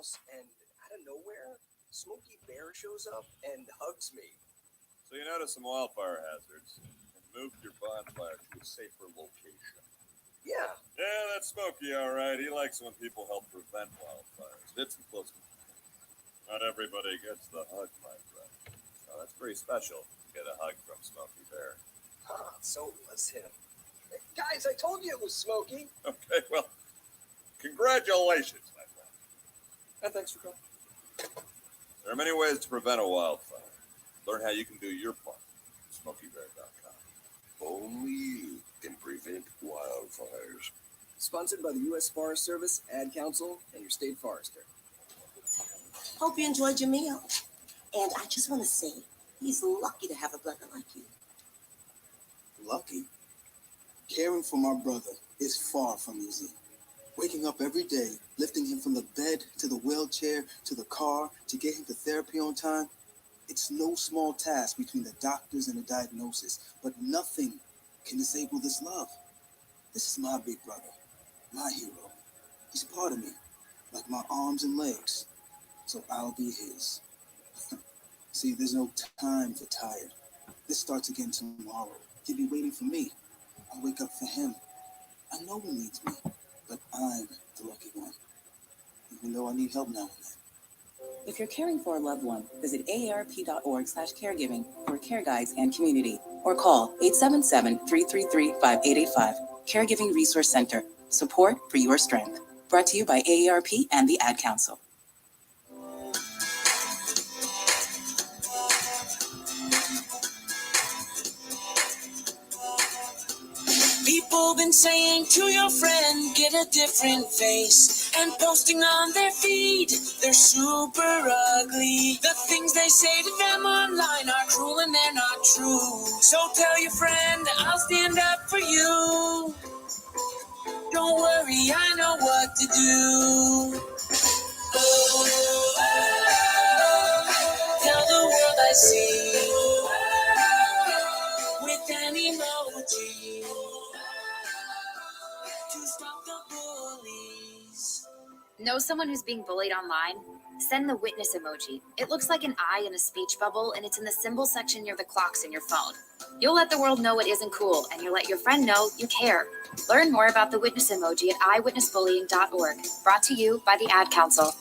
house, and out of nowhere, Smokey Bear shows up and hugs me. So you noticed some wildfire hazards and moved your bonfire to a safer location. Yeah. Yeah, that's Smokey, all right. He likes when people help prevent wildfires. It's close. Not everybody gets the hug, my friend. So that's pretty special to get a hug from Smokey Bear. So it was him. Hey, guys, I told you it was Smokey. Okay, well, congratulations, my friend. And thanks for coming. There are many ways to prevent a wildfire. Learn how you can do your part at SmokeyBear.com. Only you can prevent wildfires. Sponsored by the U.S. Forest Service, Ad Council, and your state forester. Hope you enjoyed your meal. And I just want to say, he's lucky to have a brother like you. Lucky? Caring for my brother is far from easy. Waking up every day, lifting him from the bed to the wheelchair to the car to get him to therapy on time, it's no small task between the doctors and the diagnosis, but nothing can disable this love. This is my big brother, my hero. He's part of me, like my arms and legs, so I'll be his. See, there's no time for tired. This starts again tomorrow. He'll be waiting for me. I'll wake up for him. I know he needs me, but I'm the lucky one, even though I need help now and then. If you're caring for a loved one, visit aarp.org/caregiving for care guides and community, or call 877-333-5885. Caregiving Resource Center. Support for your strength. Brought to you by AARP and the Ad Council. People been saying to your friend, get a different face, and posting on their feed, they're super ugly. The things they say to them online are cruel and they're not true. So tell your friend, I'll stand up for you. Don't worry, I know what to do. Tell the world I see with an emoji to stop the bullies. Know someone who's being bullied online? Send the witness emoji. It looks like an eye in a speech bubble, and it's in the symbol section near the clocks in your phone. You'll let the world know it isn't cool, and you'll let your friend know you care. Learn more about the witness emoji at eyewitnessbullying.org. Brought to you by the Ad Council.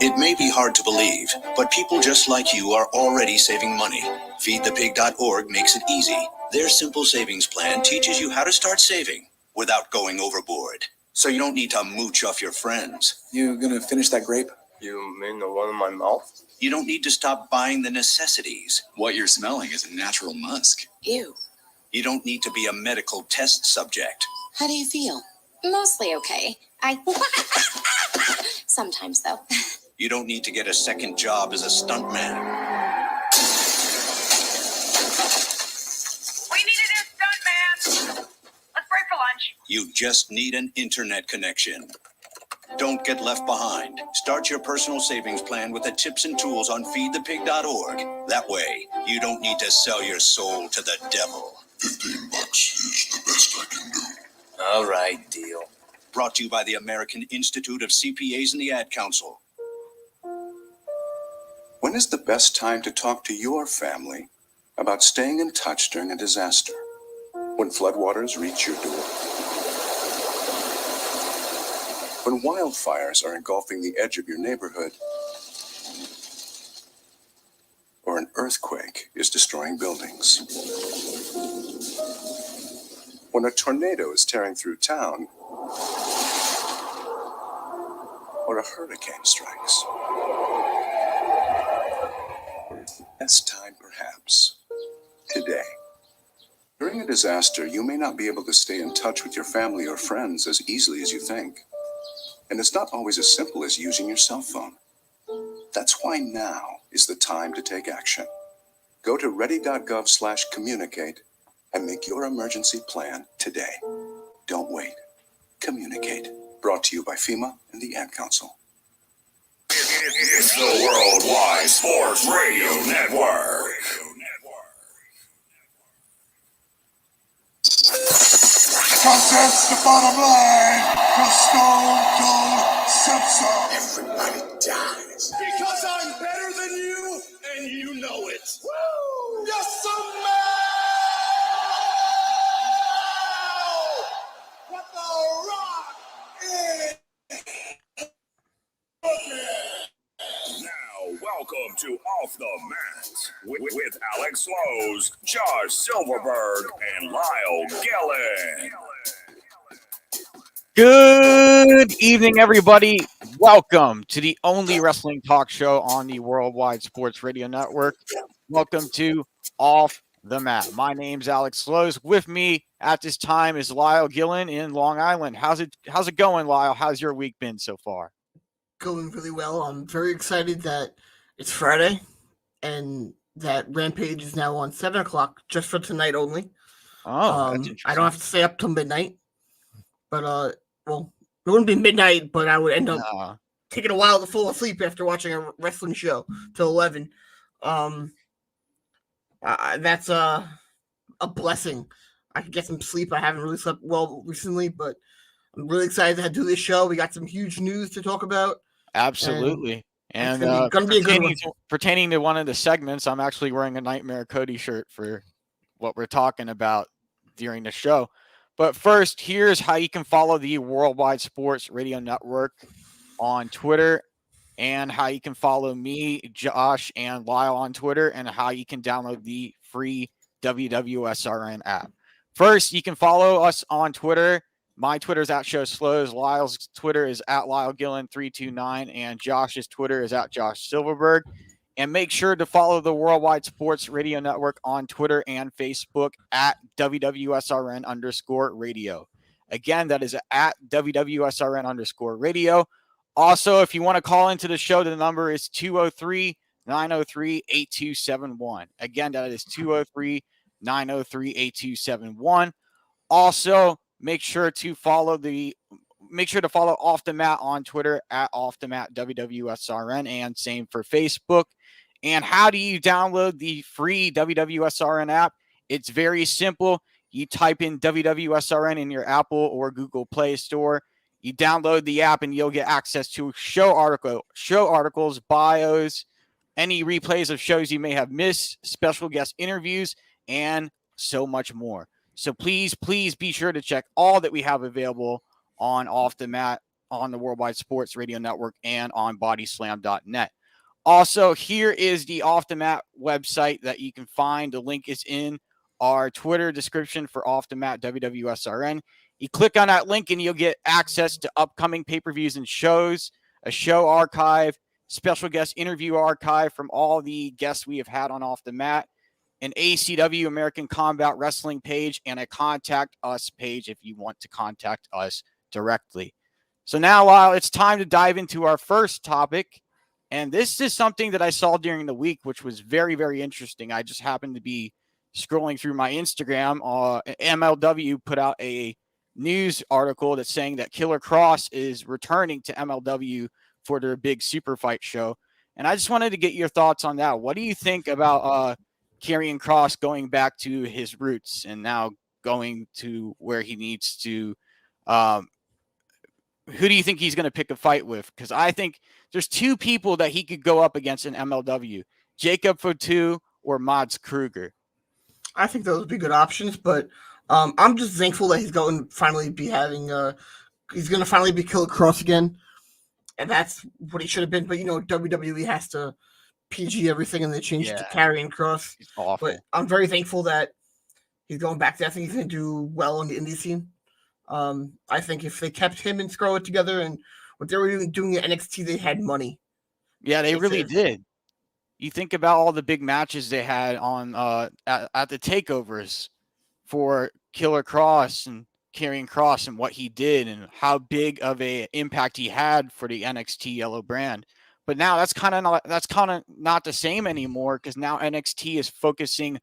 It may be hard to believe, but people just like you are already saving money. FeedThePig.org makes it easy. Their simple savings plan teaches you how to start saving without going overboard. So you don't need to mooch off your friends. You gonna finish that grape? You mean the one in my mouth? You don't need to stop buying the necessities. What you're smelling is a natural musk. Ew. You don't need to be a medical test subject. How do you feel? Mostly okay. Sometimes, though. You don't need to get a second job as a stuntman. We need a new stuntman. Let's break for lunch. You just need an internet connection. Don't get left behind. Start your personal savings plan with the tips and tools on feedthepig.org. That way, you don't need to sell your soul to the devil. $15 is the best I can do. All right, deal. Brought to you by the American Institute of CPAs and the Ad Council. When is the best time to talk to your family about staying in touch during a disaster? When floodwaters reach your door? When wildfires are engulfing the edge of your neighborhood? Or an earthquake is destroying buildings? When a tornado is tearing through town? Or a hurricane strikes? Best time, perhaps, today. During a disaster, you may not be able to stay in touch with your family or friends as easily as you think. And it's not always as simple as using your cell phone. That's why now is the time to take action. Go to ready.gov/communicate and make your emergency plan today. Don't wait. Communicate. Brought to you by FEMA and the Ad Council. It's the Worldwide Sports Radio Network. Because that's the bottom line. The Stone Cold Everybody dies. Because I'm better than you, and you know it. Woo! Yes, what the Rock is Now, welcome to Off the Mat with Alex Lowe's, Josh Silverberg, and Lyle Gillen. Good evening, everybody. Welcome to the only wrestling talk show on the Worldwide Sports Radio Network. Welcome to Off the Mat. My name's Alex Lowe's. With me at this time is Lyle Gillen in Long Island. How's it going, Lyle? How's your week been so far? Going really well. I'm very excited that it's Friday and that Rampage is now on 7 o'clock just for tonight only. Oh, that's interesting. I don't have to stay up till midnight, but well, it wouldn't be midnight, but I would end up taking a while to fall asleep after watching a wrestling show till 11. That's a blessing. I could get some sleep. I haven't really slept well recently, but I'm really excited to do this show. We got some huge news to talk about. Absolutely. And it's gonna be a good one. Pertaining to one of the segments, I'm actually wearing a Nightmare Cody shirt for what we're talking about during the show. But first, here's how you can follow the Worldwide Sports Radio Network on Twitter, and how you can follow me, Josh, and Lyle on Twitter, and how you can download the free WWSRN app. First, you can follow us on Twitter. My Twitter is @ShowSlows. Lyle's Twitter is @LyleGillen329, and Josh's Twitter is @JoshSilverberg. And make sure to follow the Worldwide Sports Radio Network on Twitter and Facebook @WWSRN_radio. Again, that is @WWSRN_radio. Also, if you want to call into the show, the number is 203-903-8271. Again, that is 203-903-8271. Also, make sure to follow Off the Mat on Twitter @OffTheMatWWSRN, and same for Facebook. And how do you download the free WWSRN app? It's very simple. You type in WWSRN in your Apple or Google Play Store. You download the app and you'll get access to show articles, bios, any replays of shows you may have missed, special guest interviews, and so much more. So please be sure to check all that we have available on Off the Mat, on the Worldwide Sports Radio Network, and on bodyslam.net. Also, here is the Off the Mat website that you can find. The link is in our Twitter description for Off the Mat WWSRN. You click on that link and you'll get access to upcoming pay-per-views and shows, a show archive, special guest interview archive from all the guests we have had on Off the Mat, an ACW American Combat Wrestling page, and a Contact Us page if you want to contact us directly. So now, Lyle, it's time to dive into our first topic. And this is something that I saw during the week, which was very, very interesting. I just happened to be scrolling through my Instagram. MLW put out a news article that's saying that Karrion Kross is returning to MLW for their big super fight show. And I just wanted to get your thoughts on that. What do you think about Karrion Kross going back to his roots and now going to where he needs to? Who do you think he's going to pick a fight with? Because I think there's two people that he could go up against in MLW, Jacob Fatu or Mads Kruger. I think those would be good options, but I'm just thankful that he's going to finally be he's going to finally be Karrion Kross again. And that's what he should have been. But, WWE has to PG everything, and they changed it to Karrion Kross. It's awful. But I'm very thankful that he's going back there. I think he's going to do well in the indie scene. I think if they kept him and Scarlett together and what they were doing at NXT, they had money. Yeah, they really did. You think about all the big matches they had on at the takeovers for Karrion Kross and Karrion Kross and what he did and how big of a impact he had for the NXT Yellow brand. But now that's kind of not the same anymore, because now NXT is focusing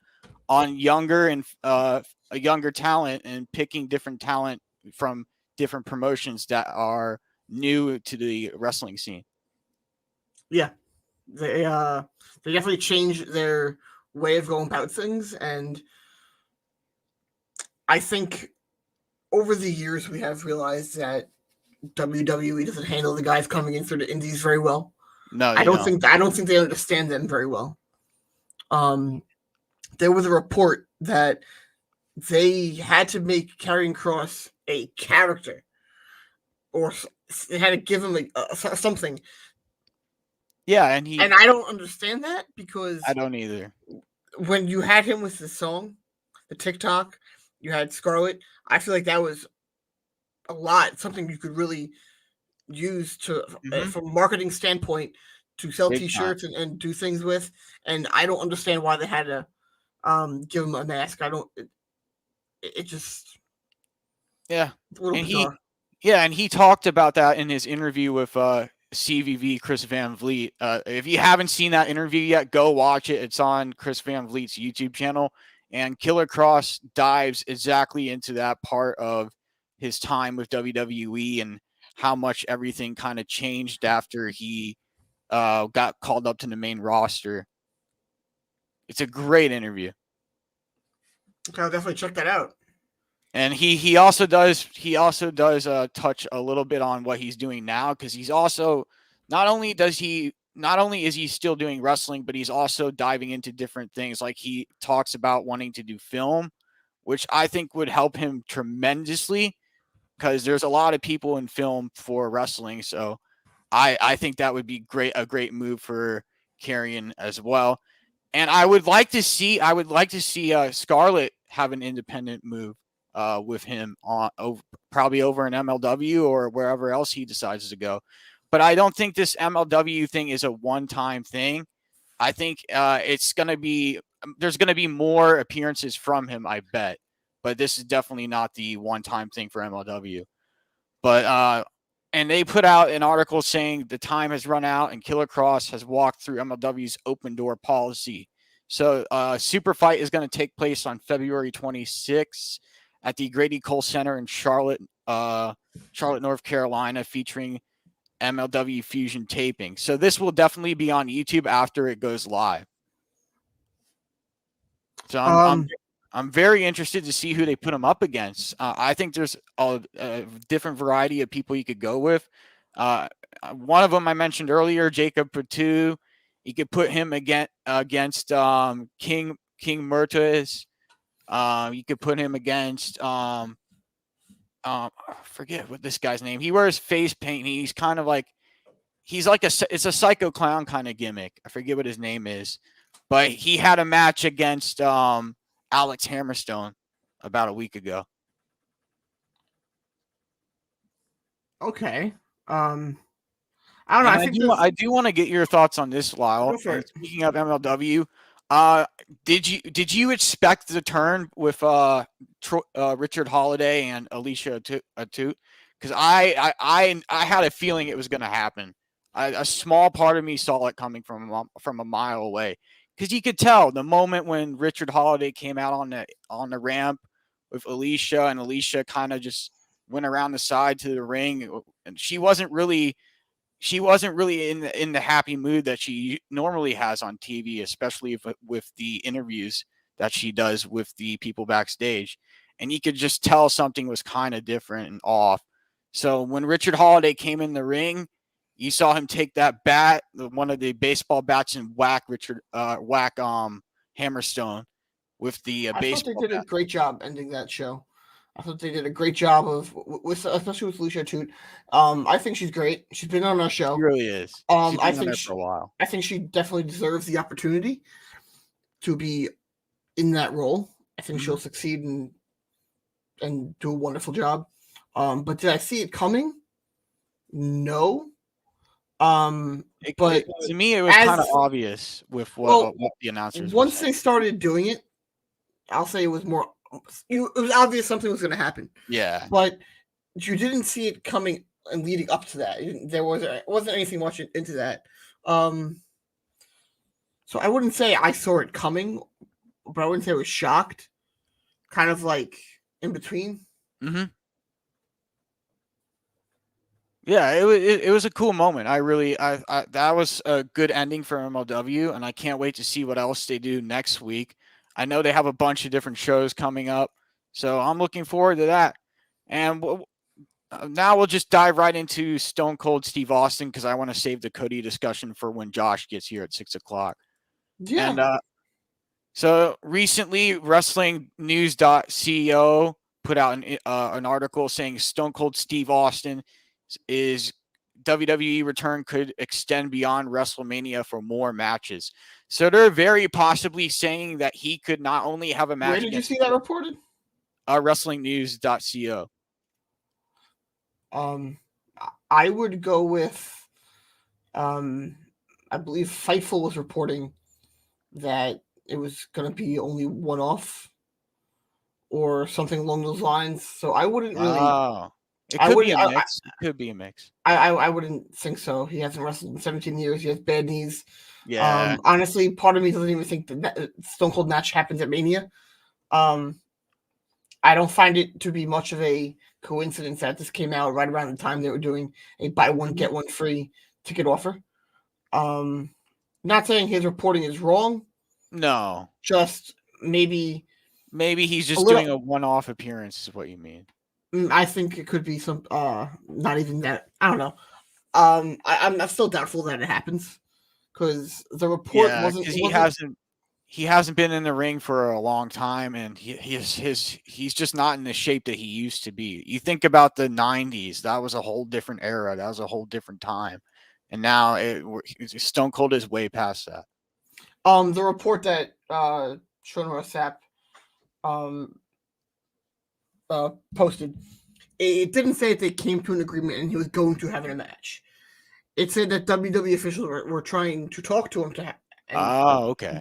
on younger and a younger talent and picking different talent from different promotions that are new to the wrestling scene. Yeah, they definitely changed their way of going about things, and I think over the years we have realized that WWE doesn't handle the guys coming in through the indies very well. No, I they don't don't. think they understand them very well. There was a report that they had to make Karrion Kross a character, or they had to give him something. Yeah, and I don't understand that because I don't either. When you had him with the song, the TikTok, you had Scarlett. I feel like that was a lot, something you could really use to from a marketing standpoint to sell Big T-shirts and do things with. And I don't understand why they had to give him a mask. I don't. It just Yeah, it's a little and bizarre. he talked about that in his interview with CVV Chris Van Vliet. If you haven't seen that interview yet, go watch it. It's on Chris Van Vliet's YouTube channel. And Killer Kross dives exactly into that part of his time with WWE and how much everything kind of changed after he got called up to the main roster. It's a great interview. Okay, I'll definitely check that out. And he also does touch a little bit on what he's doing now, because he's also not only is he still doing wrestling, but he's also diving into different things. Like he talks about wanting to do film, which I think would help him tremendously, because there's a lot of people in film for wrestling. So I think that would be a great move for Karrion as well. And I would like to see Scarlett have an independent move with him probably over an MLW or wherever else he decides to go. But I don't think this MLW thing is a one-time thing. I think there's going to be more appearances from him, I bet. But this is definitely not the one-time thing for MLW. But and they put out an article saying the time has run out and Killer Kross has walked through MLW's open door policy. So Super Fight is going to take place on February 26th at the Grady Cole Center in Charlotte, North Carolina, featuring MLW Fusion taping. So this will definitely be on YouTube after it goes live. So I'm very interested to see who they put him up against. I think there's a different variety of people you could go with. One of them I mentioned earlier, Jacob Patu. You could put him against King Murtaz. You could put him against I forget what this guy's name. He wears face paint. He's kind of like it's a psycho clown kind of gimmick. I forget what his name is, but he had a match against Alex Hammerstone about a week ago. Okay. I don't know. I do want to get your thoughts on this, Lyle. Go for it. Speaking of MLW, did you expect the turn with Richard Holiday and Alicia Atout? Because I had a feeling it was going to happen. A small part of me saw it coming from a mile away, because you could tell the moment when Richard Holiday came out on the ramp with Alicia, and Alicia kind of just went around the side to the ring, and she wasn't really in the happy mood that she normally has on TV, especially with the interviews that she does with the people backstage. And you could just tell something was kind of different and off. So when Richard Holiday came in the ring, you saw him take that bat, one of the baseball bats, and whack Hammerstone with the baseball. I thought they did a great job ending that show. I thought they did a great job especially with Alicia Atout. I think she's great. She's been on our show. She really is. I think for a while. I think she definitely deserves the opportunity to be in that role. I think she'll succeed and do a wonderful job. But did I see it coming? No. But to me, it was kind of obvious with what the announcers. Once they started doing it, I'll say it was more. It was obvious something was going to happen. Yeah, but you didn't see it coming and leading up to that. There wasn't anything much into that. So I wouldn't say I saw it coming, but I wouldn't say I was shocked. Kind of like in between. Mm-hmm. Yeah, it was a cool moment. I that was a good ending for MLW, and I can't wait to see what else they do next week. I know they have a bunch of different shows coming up, so I'm looking forward to that. And now we'll just dive right into Stone Cold Steve Austin because I want to save the Cody discussion for when Josh gets here at 6:00. Yeah. And so recently, WrestlingNews.co put out an article saying Stone Cold Steve Austin is WWE return could extend beyond WrestleMania for more matches. So they're very possibly saying that he could not only have a match. Where did you see that reported? WrestlingNews.co. I would go with, I believe Fightful was reporting that it was going to be only one-off or something along those lines. So I wouldn't really. Oh, it could be a mix. It could be a mix. I wouldn't think so. He hasn't wrestled in 17 years. He has bad knees. Yeah. Honestly, part of me doesn't even think that Stone Cold match happens at Mania. I don't find it to be much of a coincidence that this came out right around the time they were doing a buy one get one free ticket offer. Not saying his reporting is wrong. No, just maybe he's just doing a one-off appearance is what you mean. I think it could be some not even that. I don't know. I'm still doubtful that it happens because the report wasn't. He hasn't been in the ring for a long time, and he's just not in the shape that he used to be. You think about the 90s, that was a whole different era. That was a whole different time. And now Stone Cold is way past that. The report that Sean Rossap posted, it didn't say that they came to an agreement and he was going to have a match. It said that WWE officials were trying to talk to him to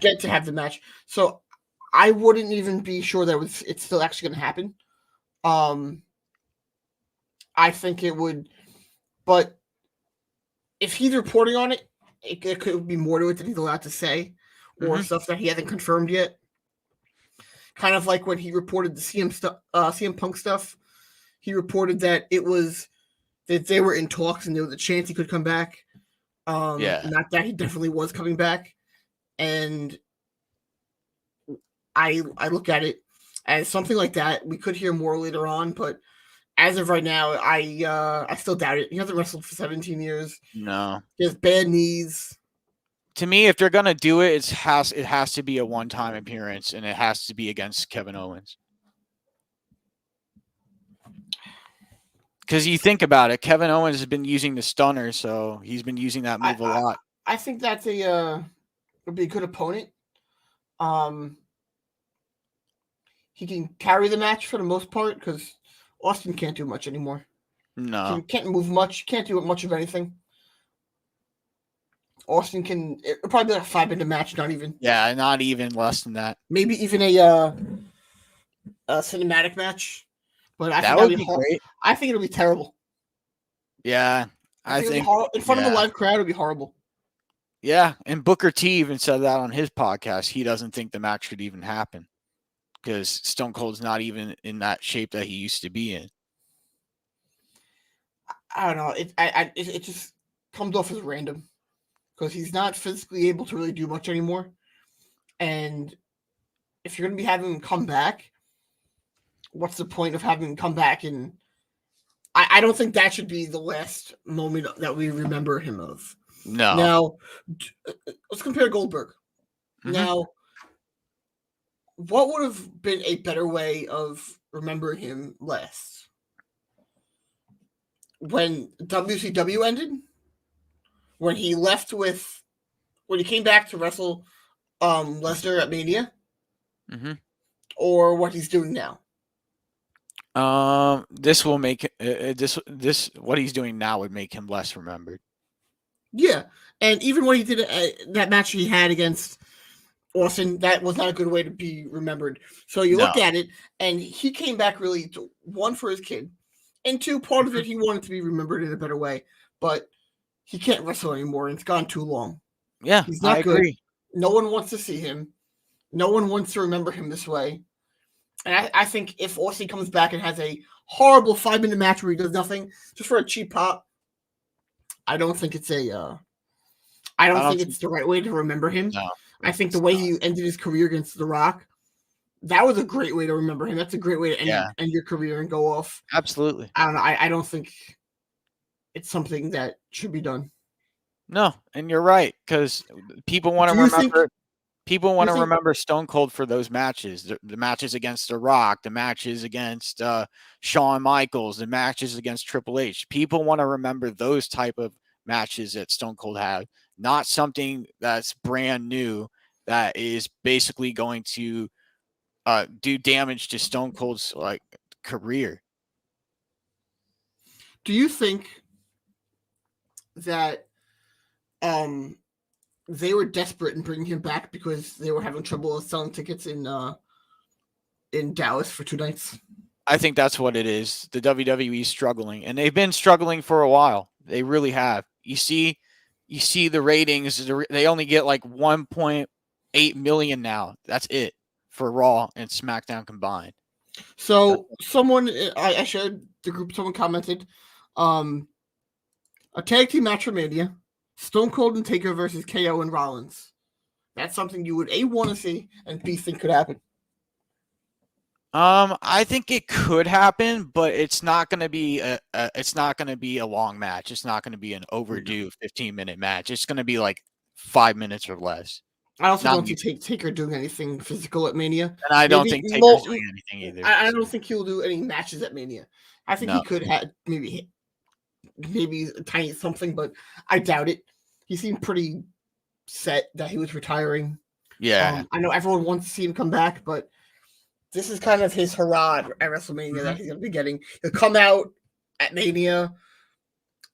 get to have the match. So I wouldn't even be sure that it's still actually going to happen. I think it would, but if he's reporting on it, it could be more to it than he's allowed to say, or stuff that he hasn't confirmed yet. Kind of like when he reported the CM Punk stuff. He reported that it was that they were in talks and there was a chance he could come back. Not that he definitely was coming back. And I look at it as something like that. We could hear more later on, but as of right now, I still doubt it. He hasn't wrestled for 17 years. No. He has bad knees. To me, if they're gonna do it, it has to be a one-time appearance, and it has to be against Kevin Owens. Because you think about it, Kevin Owens has been using the stunner, so he's been using that move a lot. I think that's would be a good opponent. He can carry the match for the most part because Austin can't do much anymore. No, he can't move much. Can't do much of anything. Austin can probably be like a 5-minute match, not even. Yeah, not even less than that. Maybe even a cinematic match. But that would be great. I think it'll be terrible. Yeah, I think in front of a live crowd, it'll be horrible. Yeah, and Booker T even said that on his podcast. He doesn't think the match should even happen because Stone Cold's not even in that shape that he used to be in. I don't know. It just comes off as random because he's not physically able to really do much anymore. And if you're going to be having him come back, what's the point of having him come back? And I don't think that should be the last moment that we remember him of. No. Now, let's compare Goldberg. Now, what would have been a better way of remembering him last? When WCW ended? When he left when he came back to wrestle Lesnar at Mania? Or what he's doing now? This will make this what he's doing now would make him less remembered. Yeah, and even when he did that match he had against Austin, that was not a good way to be remembered. So you look at it, and he came back really to, one, for his kid, and two, part of it he wanted to be remembered in a better way, but he can't wrestle anymore, and it's gone too long. Yeah, he's not good. Agree. No one wants to see him. No one wants to remember him this way. And I think if Austin comes back and has a horrible 5-minute match where he does nothing just for a cheap pop, I don't think it's I don't think it's the right way to remember him. No, I think the way he ended his career against The Rock that was a great way to remember him. That's a great way to end your career and go off. Absolutely. I don't know. I don't think it's something that should be done. No, and you're right, because people want to remember. People want to remember Stone Cold for those matches, the matches against The Rock, the matches against Shawn Michaels, the matches against Triple H. People want to remember those type of matches that Stone Cold had, not something that's brand new that is basically going to do damage to Stone Cold's career. Do you think that they were desperate in bringing him back because they were having trouble selling tickets in Dallas for 2 nights? I think that's what it is. The WWE is struggling, and they've been struggling for a while. They really have. You see the ratings. They only get like 1.8 million now. That's it for Raw and SmackDown combined. So someone, I shared the group. Someone commented, a tag team match for Mania. Stone Cold and Taker versus KO and Rollins. That's something you would A, want to see, and B, think could happen. I think it could happen, but it's not going to be a long match. It's not going to be an overdue 15-minute match. It's going to be like 5 minutes or less. I also don't see Taker doing anything physical at Mania. And I don't think Taker's doing anything either. I don't think he'll do any matches at Mania. I think he could have maybe a tiny something, but I doubt it. He seemed pretty set that he was retiring. Yeah. I know everyone wants to see him come back, but this is kind of his hurrah at WrestleMania that he's going to be getting. He'll come out at Mania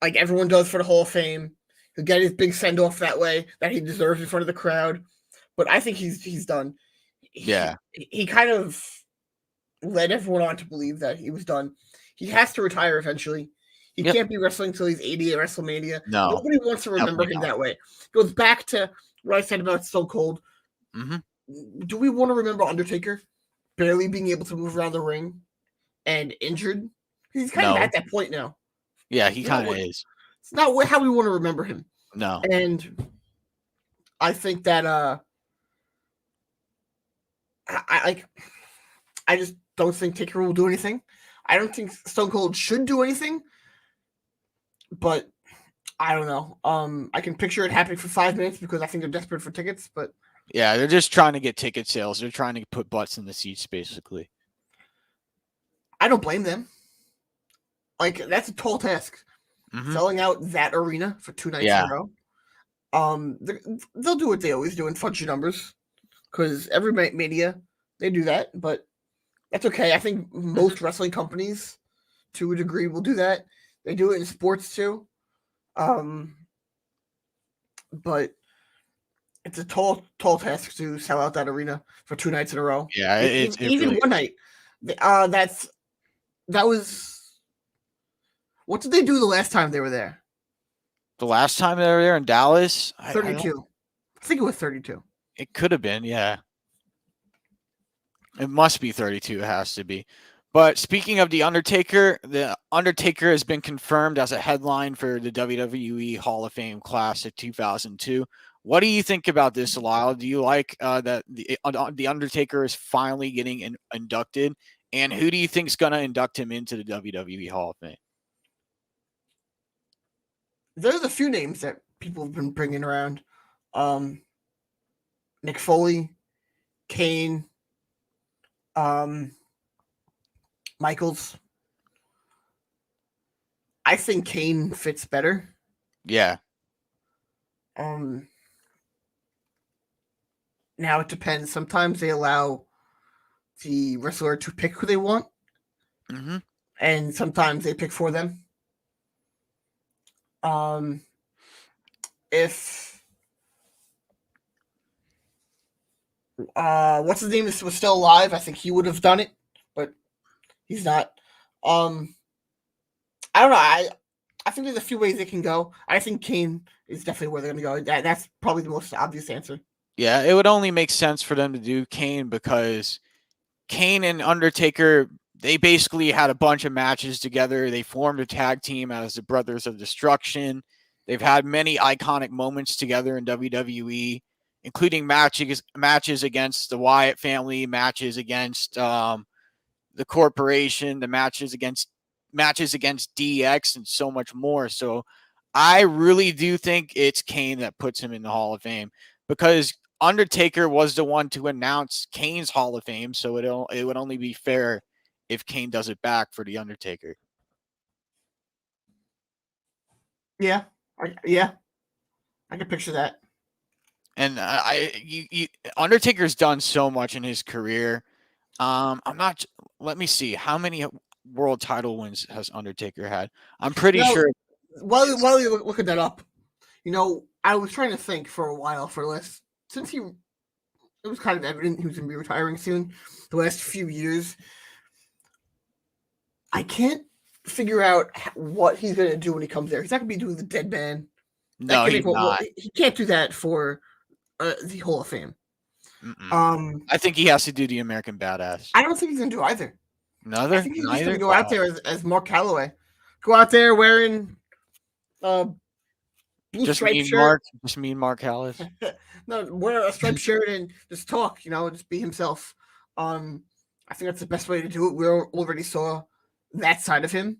like everyone does for the Hall of Fame. He'll get his big send-off that way that he deserves in front of the crowd. But I think he's done. He kind of led everyone on to believe that he was done. He has to retire eventually. He can't be wrestling until he's 80 at WrestleMania. No. Nobody wants to remember him that way. It goes back to what I said about Stone Cold. Mm-hmm. Do we want to remember Undertaker barely being able to move around the ring and injured? He's kind of at that point now. Yeah, he kind of is. It's not how we want to remember him. No. And I think that I just don't think Taker will do anything. I don't think Stone Cold should do anything. But I don't know. I can picture it happening for 5 minutes because I think they're desperate for tickets. But yeah, they're just trying to get ticket sales. They're trying to put butts in the seats, basically. I don't blame them. Like, that's a tall task. Selling out that arena for 2 nights in a row. They'll do what they always do and fudge your numbers because every Mania they do that. But that's okay. I think most wrestling companies, to a degree, will do that. They do it in sports too. But it's a tall task to sell out that arena for 2 nights in a row. Yeah, even one night. That was. What did they do the last time they were there? The last time they were there in Dallas? 32. I think it was 32. It could have been, yeah. It must be 32. It has to be. But speaking of The Undertaker has been confirmed as a headline for the WWE Hall of Fame class of 2002. What do you think about this, Lyle? Do you like that the Undertaker is finally getting inducted? And who do you think is going to induct him into the WWE Hall of Fame? There's a few names that people have been bringing around. Mick Foley, Kane, Michaels. I think Kane fits better. Yeah. Now it depends. Sometimes they allow the wrestler to pick who they want. And sometimes they pick for them. If what's his name was still alive, I think he would have done it, but he's not. I don't know. I think there's a few ways they can go. I think Kane is definitely where they're going to go. That's probably the most obvious answer. Yeah, it would only make sense for them to do Kane because Kane and Undertaker, they basically had a bunch of matches together. They formed a tag team as the Brothers of Destruction. They've had many iconic moments together in WWE, including matches against the Wyatt family, matches against the corporation, the matches against DX, and so much more. So I really do think it's Kane that puts him in the Hall of Fame, because Undertaker was the one to announce Kane's Hall of Fame, so it would only be fair if Kane does it back for the Undertaker. Yeah, I can picture that. And Undertaker's done so much in his career. I'm not. Let me see. How many world title wins has Undertaker had? I'm pretty sure. While you're looking that up, I was trying to think for a while for this, since it was kind of evident he was going to be retiring soon. The last few years, I can't figure out what he's going to do when he comes there. He's not going to be doing the dead man. No, he's not. He can't do that for the Hall of Fame. I think he has to do the American Badass. I don't think he's going to do either. I think he's just going to go out there as Mark Calloway. Go out there wearing blue striped shirt. Just mean Mark Callis. No, wear a striped shirt and just talk. Just be himself. I think that's the best way to do it. We already saw that side of him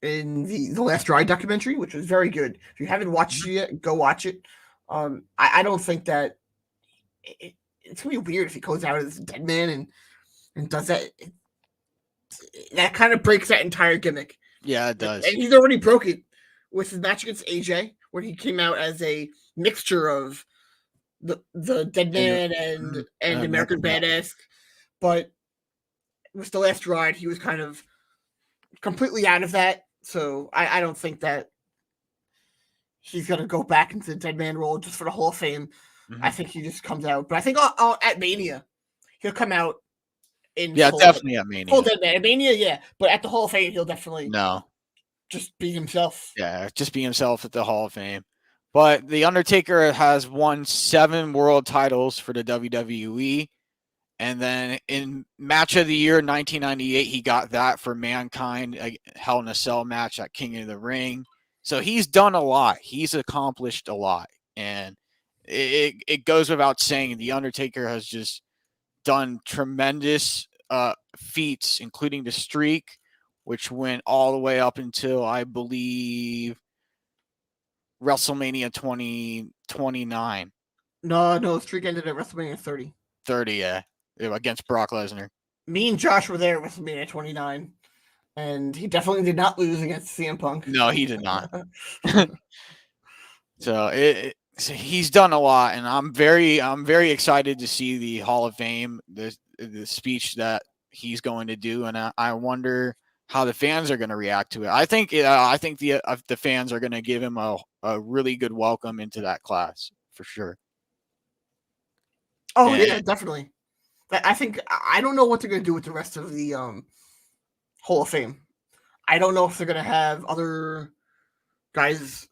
in the Last Ride documentary, which was very good. If you haven't watched it yet, go watch it. I don't think that it's gonna be weird if he goes out as a dead man and does that. That kind of breaks that entire gimmick. Yeah, it does. And he's already broke it with his match against AJ, where he came out as a mixture of the dead man and American Badass. But with the Last Ride, he was kind of completely out of that. So I don't think that he's going to go back into the dead man role just for the Hall of Fame. Mm-hmm. I think he just comes out. But I think at Mania, he'll come out in definitely at Mania. Full dead man. At Mania, yeah. But at the Hall of Fame, he'll definitely just be himself. Yeah, just be himself at the Hall of Fame. But The Undertaker has won 7 world titles for the WWE. And then in Match of the Year 1998, he got that for Mankind, a Hell in a Cell match at King of the Ring. So he's done a lot. He's accomplished a lot. And it goes without saying, The Undertaker has just done tremendous feats, including the streak, which went all the way up until, I believe, WrestleMania 29. No, streak ended at WrestleMania 30. 30, yeah. Against Brock Lesnar. Me and Josh were there at WrestleMania 29, and he definitely did not lose against CM Punk. No, he did not. So he's done a lot, and I'm very excited to see the Hall of Fame, the speech that he's going to do, and I wonder how the fans are going to react to it. I think the fans are going to give him a really good welcome into that class for sure. Oh, yeah, definitely. I don't know what they're going to do with the rest of the Hall of Fame. I don't know if they're going to have other guys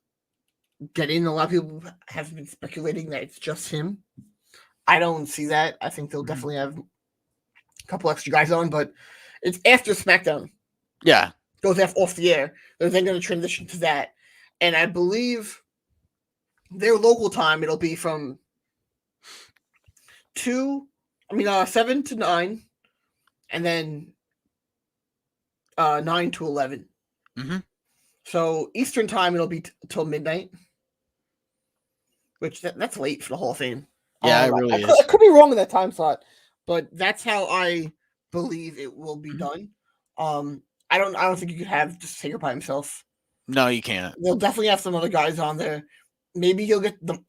get in. A lot of people have been speculating that it's just him. I don't see that. I think they'll definitely have a couple extra guys on, but it's after SmackDown. Yeah. Goes off the air. They're then going to transition to that. And I believe their local time, it'll be from 7 to 9, and then 9 to 11. Mm-hmm. So Eastern time, it'll be till midnight, which that's late for the Hall of Fame. Yeah, it really is. I could be wrong in that time slot, but that's how I believe it will be done. I don't think you could have just Taker by himself. No, you can't. They'll definitely have some other guys on there. Maybe he'll get the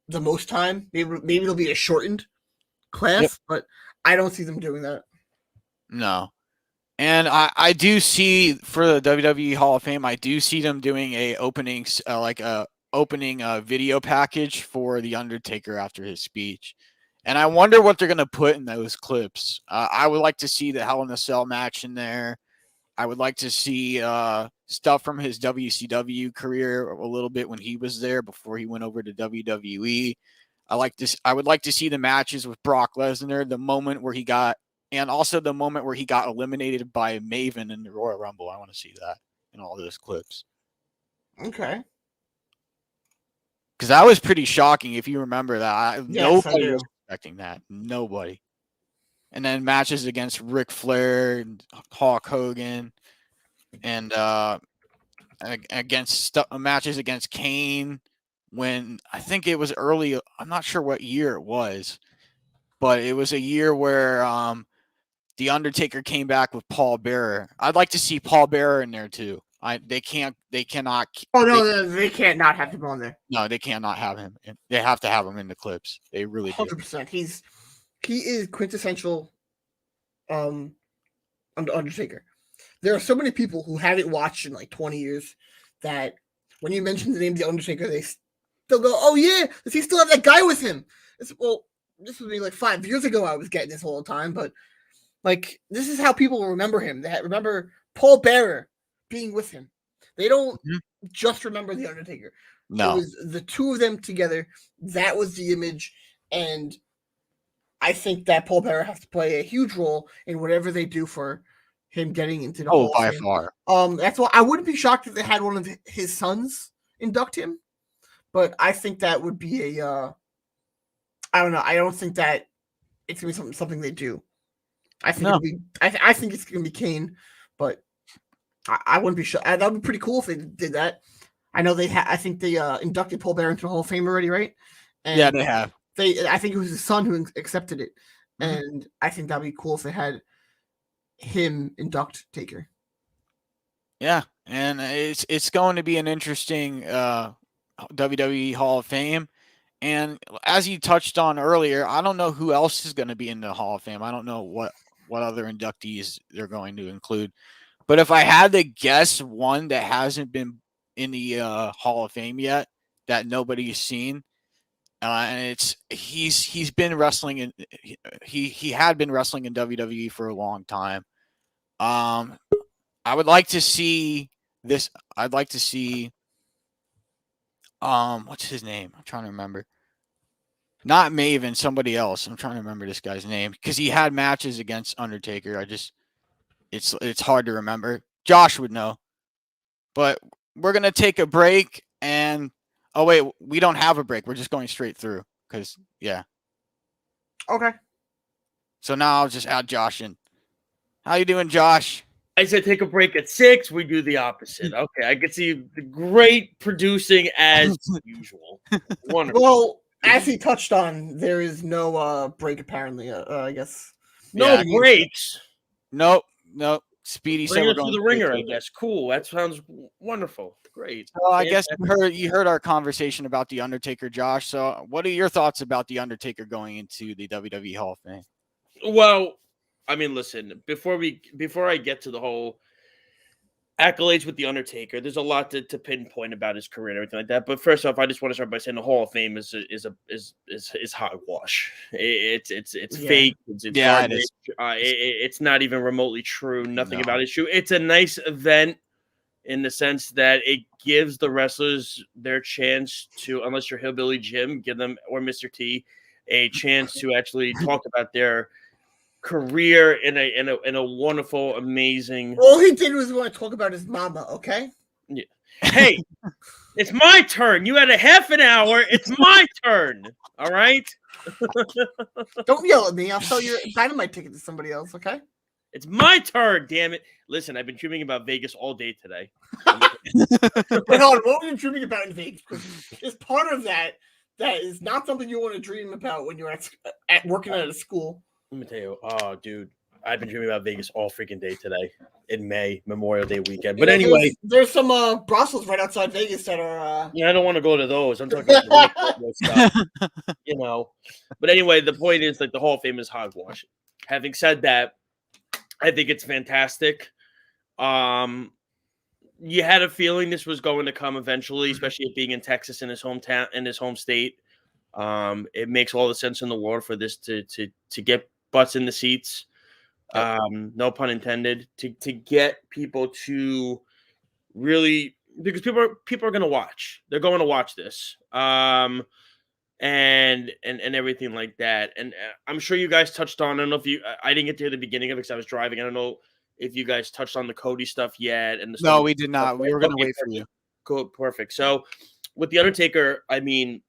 most time. Maybe it'll be a shortened class, but I don't see them doing that. No. And I do see for the WWE Hall of Fame, I do see them doing a opening video package for The Undertaker after his speech. And I wonder what they're going to put in those clips. I would like to see the Hell in a Cell match in there. I would like to see stuff from his WCW career a little bit when he was there before he went over to WWE. I would like to see the matches with Brock Lesnar, the moment where he got eliminated by Maven in the Royal Rumble. I want to see that in all those clips. Okay. because that was pretty shocking. If you remember that, Yes, I nobody do. was expecting that. Nobody. And then matches against Ric Flair and Hulk Hogan, and matches against Kane. When I think it was early, I'm not sure what year it was, but it was a year where The Undertaker came back with Paul Bearer. I'd like to see Paul Bearer in there too. They cannot. Oh no, they can't not have him on there. No, they cannot have him. They have to have him in the clips. They really do. 100%. He is quintessential Undertaker. There are so many people who haven't watched in like 20 years that when you mention the name of The Undertaker, they still go, oh yeah, does he still have that guy with him? Well, this would be like 5 years ago I was getting this whole time, but like this is how people remember him. They remember Paul Bearer being with him. They don't just remember The Undertaker. No. It was the two of them together. That was the image, and I think that Paul Bearer has to play a huge role in whatever they do for him getting into the Hall of by Fame. far. That's why I wouldn't be shocked if they had one of his sons induct him, but I think that would be a I don't know. I don't think that it's gonna be something they do. I think it'll be. I think it's gonna be Kane, but I wouldn't be sure. That would be pretty cool if they did that. I know they. I think they inducted Paul Bearer into the Hall of Fame already, right? And yeah, they have. I think it was his son who accepted it, and I think that'd be cool if they had him induct Taker. Yeah, and it's going to be an interesting WWE Hall of Fame. And as you touched on earlier, I don't know who else is going to be in the Hall of Fame. I don't know what other inductees they're going to include. But if I had to guess one that hasn't been in the Hall of Fame yet, that nobody's seen, and he's been wrestling in he had been wrestling in WWE for a long time. I would like to see this. I'd like to see what's his name? I'm trying to remember. Not Maven, somebody else. I'm trying to remember this guy's name because he had matches against Undertaker. It's hard to remember. Josh would know. But we're gonna take a break, and oh wait, we don't have a break. We're just going straight through because yeah. Okay. So now I'll just add Josh in. How you doing, Josh? I said take a break at 6. We do the opposite. Okay, I can see the great producing as usual. Wonderful. Well, as he touched on, there is no break apparently. I guess no breaks. Nope. Speedy said we're going to the ringer. I guess cool. That sounds wonderful. Great. Well, I guess you heard our conversation about the Undertaker, Josh. So, what are your thoughts about the Undertaker going into the WWE Hall of Fame? Well, I mean, listen. Before I get to the whole accolades with the Undertaker, there's a lot to pinpoint about his career and everything like that. But first off, I just want to start by saying the Hall of Fame is hogwash. It's fake. It's garbage. It's not even remotely true. Nothing about it is true. It's a nice event in the sense that it gives the wrestlers their chance to, unless you're Hillbilly Jim, give them, or Mr. T, a chance to actually talk about their career in a wonderful, amazing. All he did was want to talk about his mama. Okay. Yeah. Hey, it's my turn. You had a half an hour. It's my turn. All right. Don't yell at me. I'll sell your Dynamite ticket to somebody else. Okay. It's my turn. Damn it! Listen, I've been dreaming about Vegas all day today. Wait, hold on. What were you dreaming about in Vegas? Because it's part of that is not something you want to dream about when you're at working at a school. Let me tell you, oh, dude, I've been dreaming about Vegas all freaking day today in May, Memorial Day weekend. But anyway, there's some brothels right outside Vegas that are. Yeah, I don't want to go to those. I'm talking about stuff, But anyway, the point is, like, the Hall of Fame is hogwash. Having said that, I think it's fantastic. You had a feeling this was going to come eventually, especially it being in Texas, in his hometown, in his home state. It makes all the sense in the world for this to get butts in the seats, no pun intended, to get people to really, because people are going to watch. They're going to watch this, and everything like that. And I'm sure you guys touched on. I don't know if I didn't get to the beginning of it because I was driving. I don't know if you guys touched on the Cody stuff yet. And no, we did not. We were going to wait for you. Cool, perfect. So with the Undertaker, I mean,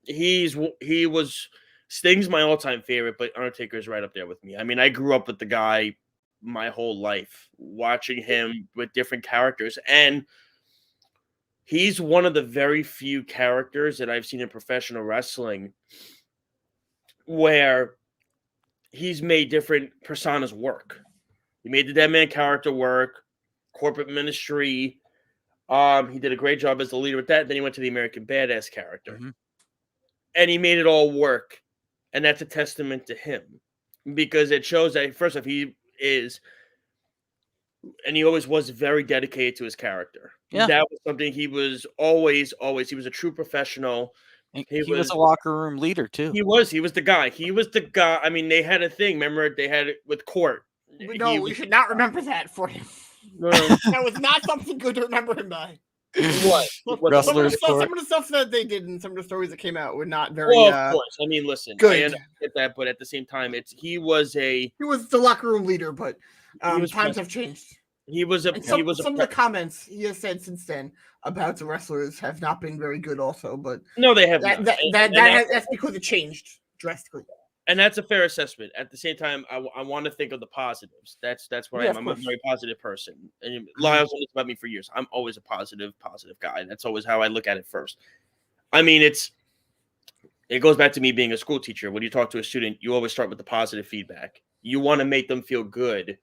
he was Sting's my all-time favorite, but Undertaker is right up there with me. I mean, I grew up with the guy my whole life, watching him with different characters, and he's one of the very few characters that I've seen in professional wrestling where he's made different personas work. He made the Dead Man character work, Corporate Ministry. He did a great job as the leader with that. Then he went to the American Badass character. And he made it all work. And that's a testament to him. Because it shows that, first off, he is, and he always was, very dedicated to his character. Yeah. That was something he was always, he was a true professional. He was a locker room leader, too. He was the guy. I mean, they had a thing. Remember, they had it with Court. No, we should not remember that for him. No. That was not something good to remember him by. What? Some of the stuff that they did and some of the stories that came out were not very. Well, of course. I mean, listen, good. I get that, but at the same time, he was the locker room leader, but times have changed. Some of the comments he has said since then about the wrestlers have not been very good, also. But no, they have not. That's because it changed drastically. And that's a fair assessment. At the same time, I want to think of the positives. That's what I am. I'm a very positive person. And Lyle's known this about me for years. I'm always a positive guy. That's always how I look at it first. I mean, it goes back to me being a school teacher. When you talk to a student, you always start with the positive feedback. You want to make them feel good.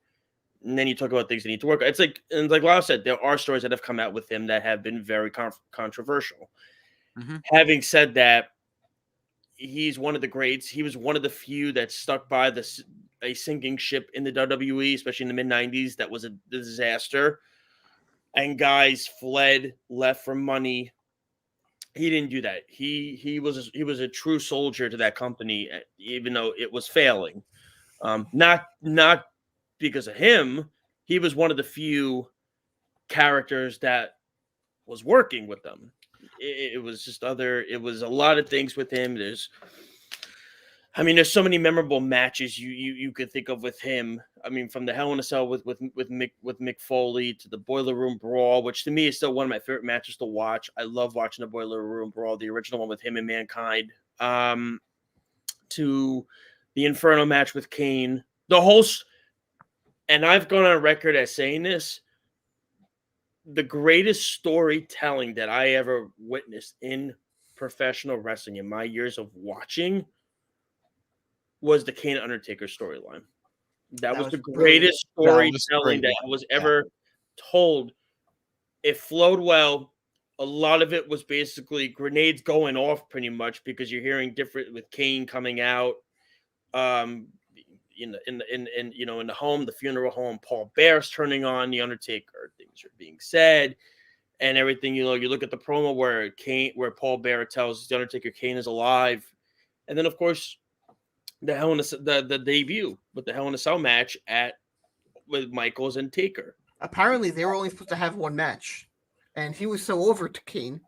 And then you talk about things that need to work. It's like Lyle said, there are stories that have come out with him that have been very controversial. Having said that, he's one of the greats. He was one of the few that stuck by a sinking ship in the WWE, especially in the mid-90s. That was a disaster. And guys fled, left for money. He didn't do that. He was a true soldier to that company, even though it was failing. Not because of him. He was one of the few characters that was working with them. It was a lot of things with him. There's so many memorable matches you could think of with him. I mean, from the Hell in a Cell with Mick Foley to the Boiler Room Brawl, which to me is still one of my favorite matches to watch. I love watching the Boiler Room Brawl, the original one with him and Mankind, to the Inferno match with Kane. And I've gone on record as saying this, the greatest storytelling that I ever witnessed in professional wrestling in my years of watching was the Kane Undertaker storyline. That was the greatest storytelling that was ever told. It flowed well. A lot of it was basically grenades going off pretty much because you're hearing different with Kane coming out. In the home, the funeral home, Paul Bear's turning on the Undertaker. Things are being said and everything. You look at the promo where Paul Bear tells the Undertaker Kane is alive, and then of course the debut with the Hell in a Cell match with Michaels and Taker. Apparently, they were only supposed to have one match, and he was so over to Kane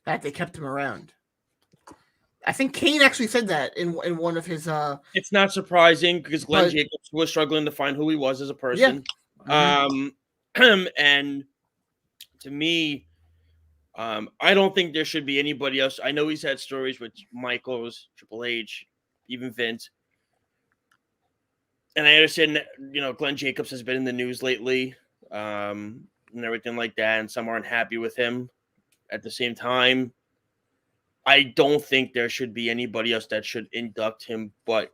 that they kept him around. I think Kane actually said that in one of his. It's not surprising because Glenn Jacobs was struggling to find who he was as a person. Yeah. And to me, I don't think there should be anybody else. I know he's had stories with Michaels, Triple H, even Vince. And I understand that, Glenn Jacobs has been in the news lately and everything like that, and some aren't happy with him. At the same time, I don't think there should be anybody else that should induct him but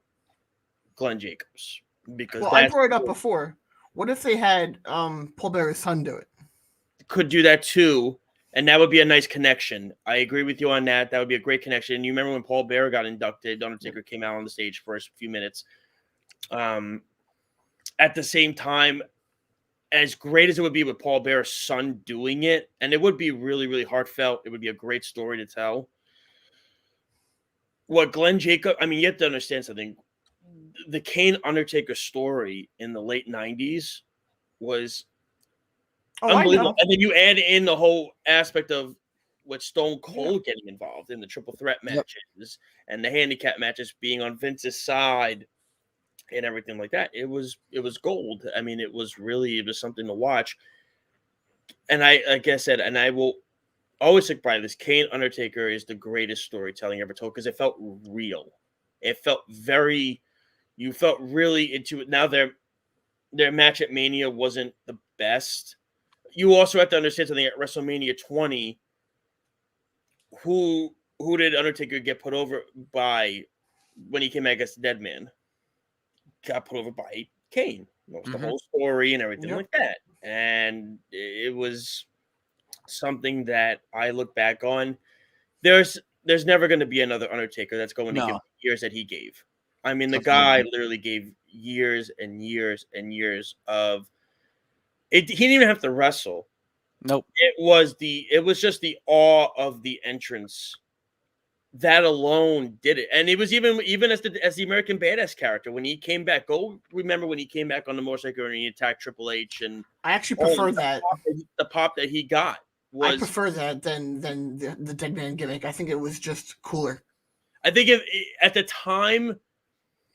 Glenn Jacobs. Because I brought it up before. What if they had Paul Bear's son do it? Could do that too, and that would be a nice connection. I agree with you on that. That would be a great connection. You remember when Paul Bear got inducted, Undertaker came out on the stage for a few minutes. At the same time, as great as it would be with Paul Bear's son doing it, and it would be really, really heartfelt. It would be a great story to tell. What Glenn Jacobs, you have to understand something. The Kane Undertaker story in the late 90s was unbelievable. And then you add in the whole aspect of with Stone Cold getting involved in the triple threat matches and the handicap matches being on Vince's side and everything like that. It was gold. It was something to watch. And like I said, and I will always stick by this. Kane Undertaker is the greatest storytelling ever told because it felt real. It felt very. You felt really into it. Now their match at Mania wasn't the best. You also have to understand something at WrestleMania 20. Who did Undertaker get put over by when he came back as Dead Man? Got put over by Kane. Knows the whole story and everything like that. And it was something that I look back on. There's never going to be another Undertaker that's going to give the years that he gave. I mean, the guy literally gave years and years and years of it. He didn't even have to wrestle. Nope. It was just the awe of the entrance. That alone did it. And it was even as the American Badass character when he came back. Go remember when he came back on the motorcycle and he attacked Triple H, and I actually prefer that. The pop that he got was. I prefer that than the Dead Man gimmick. I think it was just cooler. I think at the time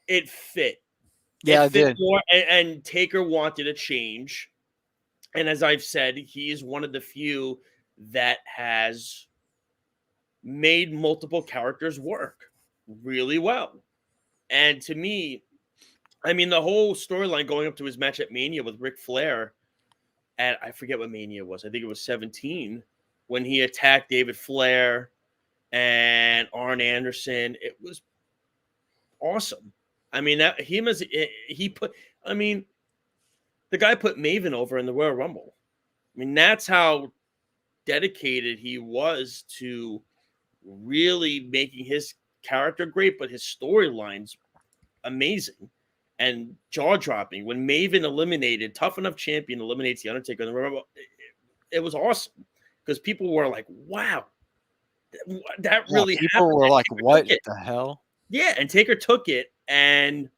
it fit. Yeah, it fit did. More, and Taker wanted a change. And as I've said, he is one of the few that has made multiple characters work really well. And to me, I mean, the whole storyline going up to his match at Mania with Ric Flair at, I forget what Mania was. I think it was 17 when he attacked David Flair and Arn Anderson. It was awesome. I mean, the guy put Maven over in the Royal Rumble. I mean, that's how dedicated he was to really making his character great, but his storylines amazing and jaw-dropping. When Maven eliminated, Tough Enough Champion eliminates The Undertaker in the Royal Rumble, it was awesome because people were like, wow, that really happened. People were like, what the hell? Yeah, and Taker took it, and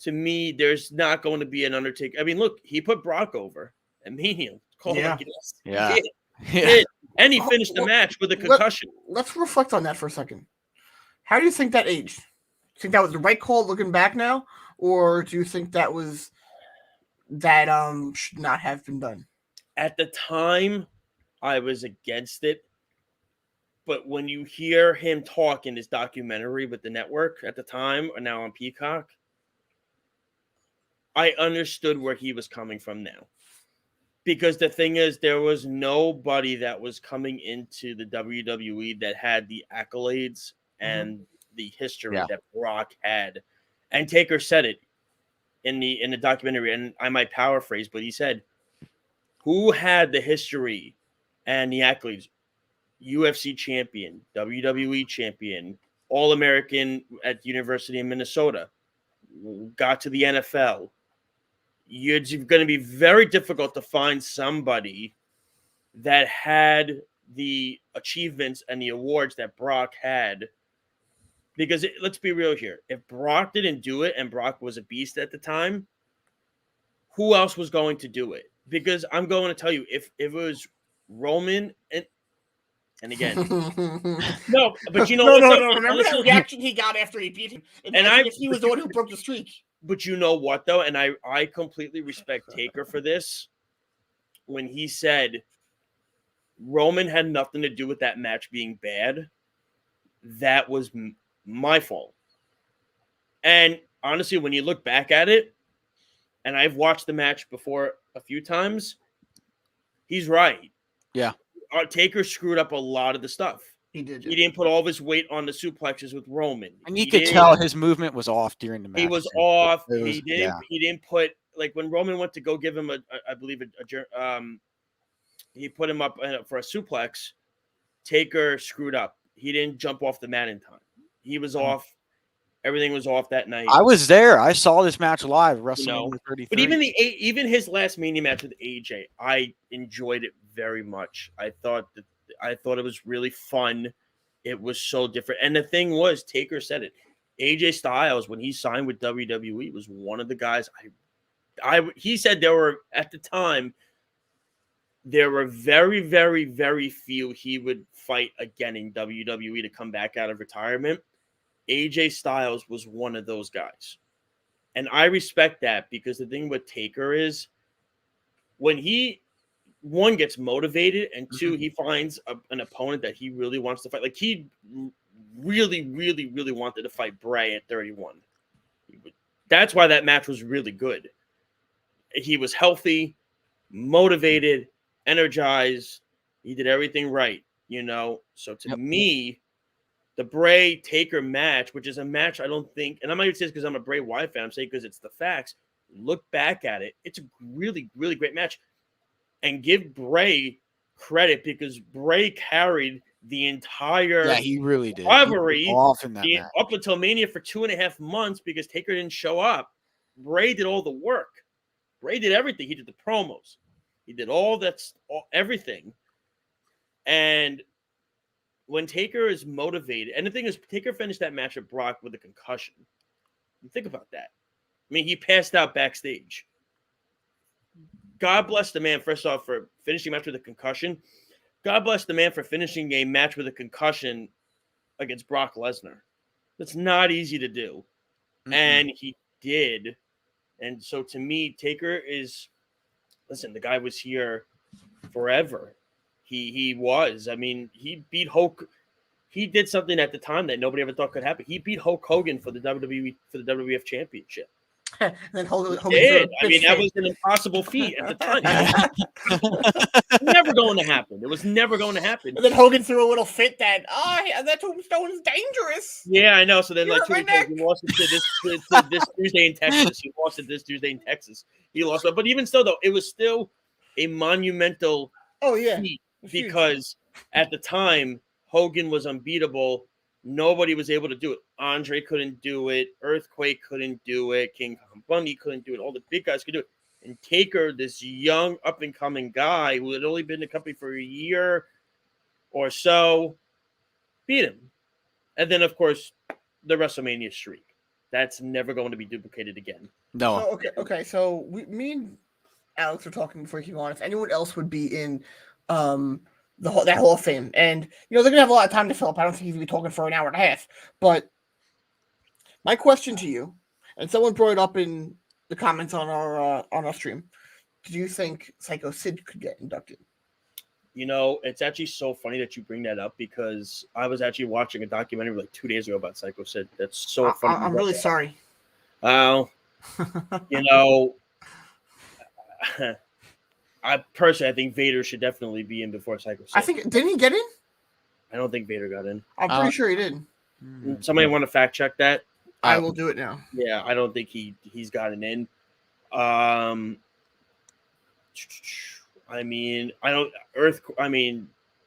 to me, there's not going to be an Undertaker. I mean, look, he put Brock over at Mania. Yeah. And he finished the match with a concussion. Let's reflect on that for a second. How do you think that aged? Do you think that was the right call looking back now? Or do you think that should not have been done? At the time, I was against it. But when you hear him talk in his documentary with the network at the time, or now on Peacock, I understood where he was coming from now. Because the thing is, there was nobody that was coming into the WWE that had the accolades and the history that Brock had. And Taker said it in the documentary, and I might paraphrase, but he said, who had the history and the accolades? UFC champion, WWE champion, All-American at the University of Minnesota, got to the NFL. It's going to be very difficult to find somebody that had the achievements and the awards that Brock had. Because let's be real here. If Brock didn't do it and Brock was a beast at the time, who else was going to do it? Because I'm going to tell you, if it was Roman and again, no, but you know, no. Remember that reaction he got after he beat him? If he was the one who broke the streak. But you know what, though? And I completely respect Taker for this. When he said Roman had nothing to do with that match being bad, that was my fault. And honestly, when you look back at it, and I've watched the match before a few times, he's right. Yeah. Taker screwed up a lot of the stuff. He did. He didn't put all of his weight on the suplexes with Roman. And you could tell his movement was off during the match. He was off. He didn't put, like, when Roman went to go give him he put him up for a suplex. Taker screwed up. He didn't jump off the mat in time. He was off. Everything was off that night. I was there. I saw this match live, WrestleMania 33. But even his last Mania match with AJ, I enjoyed it very much. I thought it was really fun. It was so different. And the thing was, Taker said it. AJ Styles, when he signed with WWE, was one of the guys he said there were, at the time, there were very, very, very few he would fight again in WWE to come back out of retirement. AJ Styles was one of those guys. And I respect that because the thing with Taker is when he one, gets motivated, and two, Mm-hmm. he finds an opponent that he really wants to fight. Like, he really, really, really wanted to fight Bray at 31. That's why that match was really good. He was healthy, motivated, energized. He did everything right, you know? So to me, the Bray Taker match, which is a match I don't think, and I'm not even saying this because I'm a Bray Wyatt fan, I'm saying because it's the facts. Look back at it. It's a really, really great match. And give Bray credit because Bray carried the entire he really did. rivalry Off in that match. up until Mania for 2.5 months because Taker didn't show up. Bray did all the work. Bray did everything. He did the promos. He did everything. And when Taker is motivated, and the thing is, Taker finished that match at Brock with a concussion. Think about that. I mean, he passed out backstage. God bless the man, first off, for finishing a match with a concussion. God bless the man for finishing a match with a concussion against Brock Lesnar. That's not easy to do. And he did. And so to me, Taker is, listen, the guy was here forever. He was. I mean, he beat Hulk. He did something at the time that nobody ever thought could happen. He beat Hulk Hogan for the WWF Championship. And then Hogan did. I mean, that was an impossible feat at the time. Never going to happen. It was never going to happen. And then Hogan threw a little fit that that tombstone is dangerous. Yeah, I know. So then, like, 2 hurt weeks my later, he lost it to this Tuesday in Texas. He lost it this Tuesday in Texas. He lost it, but even still, though, it was still a monumental feat because at the time Hogan was unbeatable. Nobody was able to do it. Andre couldn't do it. Earthquake couldn't do it. King Kong Bundy couldn't do it. All the big guys could do it. And Taker, this young up-and-coming guy who had only been in the company for a year or so, beat him. And then, of course, the WrestleMania streak. That's never going to be duplicated again. No. Oh, okay. So me and Alex were talking before he came on. If anyone else would be in that Hall of Fame, and they're gonna have a lot of time to fill up. I don't think he's gonna be talking for an hour and a half. But my question to you, and someone brought it up in the comments on our stream, do you think Psycho Sid could get inducted? It's actually so funny that you bring that up because I was actually watching a documentary like 2 days ago about Psycho Sid. That's so funny. I'm really sorry. I think Vader should definitely be in before Psycho Sid. I think didn't he get in? I don't think Vader got in. I'm pretty sure he did. Somebody want to fact check that? I will do it now. Yeah, I don't think he's gotten in. I mean,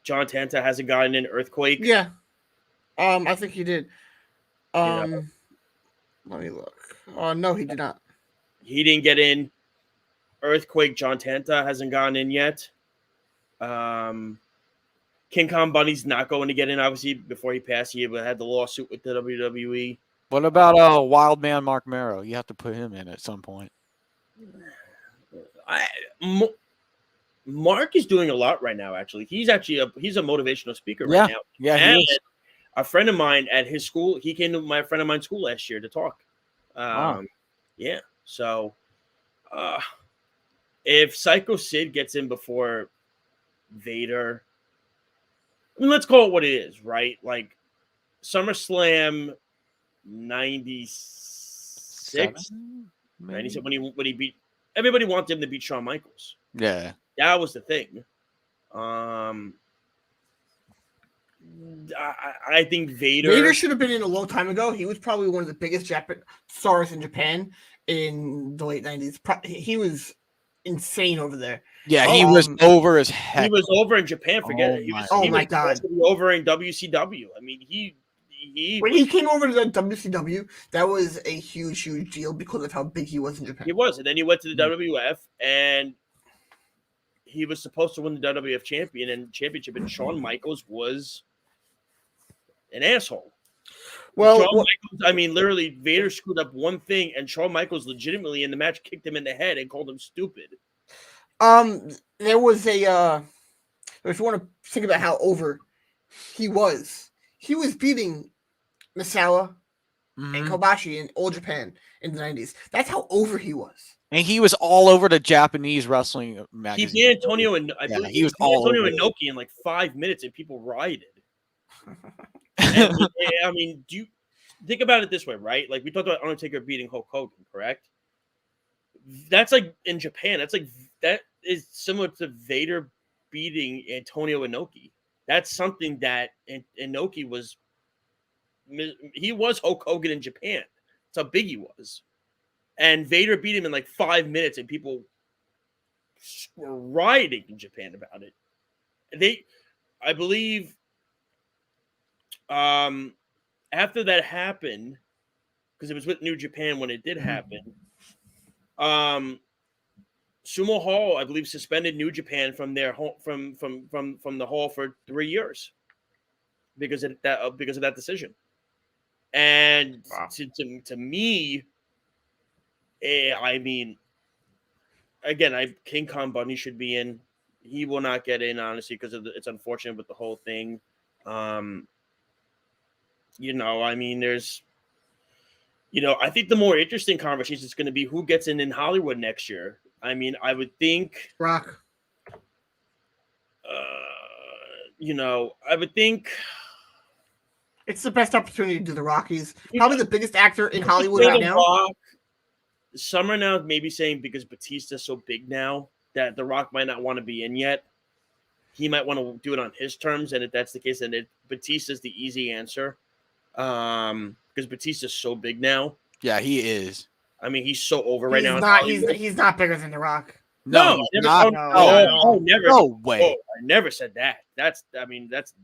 John Tenta hasn't gotten in. Earthquake. Yeah. I think he did. Let me look. No, he did not. He didn't get in. Earthquake, John Tenta hasn't gotten in yet. King Kong Bundy's not going to get in. Obviously, before he passed, he had the lawsuit with the WWE. What about Wild Man Mark Merrow? You have to put him in at some point. Mark is doing a lot right now. Actually, he's a motivational speaker right now. Yeah, and he is. A friend of mine at his school, he came to my friend of mine's school last year to talk. Yeah. So, if Psycho Sid gets in before Vader, I mean, let's call it what it is, right? Like SummerSlam 96, 97 when he beat everybody wanted him to beat Shawn Michaels. Yeah, that was the thing. I think Vader should have been in a long time ago. He was probably one of the biggest stars in Japan in the late 90s. He was insane over there. Yeah, he was over as heck. He was over in Japan. Forget it. He was God, over in WCW. I mean, when he came over to the WCW, that was a huge deal because of how big he was in Japan. He was, and then he went to the WWF, and he was supposed to win the WWF championship, and Shawn Michaels was an asshole. Well, Michaels, I mean, literally, Vader screwed up one thing, and Shawn Michaels legitimately in the match kicked him in the head and called him stupid. There was if you want to think about how over he was beating Misawa and Kobashi in All Japan in the 90s. That's how over he was. And he was all over the Japanese wrestling magazine. He beat Antonio, and I believe he was beat all Antonio over it. Inoki in like 5 minutes, and people rioted. And, I mean, do you think about it this way, right? Like we talked about Undertaker beating Hulk Hogan, correct? That's like in Japan. That is similar to Vader beating Antonio Inoki. That's something that Inoki was. He was Hulk Hogan in Japan. That's how big he was. And Vader beat him in like 5 minutes, and people were rioting in Japan about it. I believe, after that happened, because it was with New Japan when it did happen. Sumo Hall, I believe, suspended New Japan from their home, from the hall for 3 years because of that decision. And to me, I mean, again, King Kong Bundy should be in. He will not get in, honestly, because it's unfortunate with the whole thing. I mean, there's, I think the more interesting conversation is going to be who gets in Hollywood next year. I mean, I would think Rock. I would think it's the best opportunity to do the Rockies. Probably the biggest actor in Hollywood right now. Rock, some are now maybe saying because Batista's so big now that The Rock might not want to be in yet. He might want to do it on his terms, and if that's the case, then Batista's the easy answer. Because Batista's so big now. Yeah, he is. I mean, he's so over right now. He's not bigger than The Rock. No, never way. Oh, I never said that. That's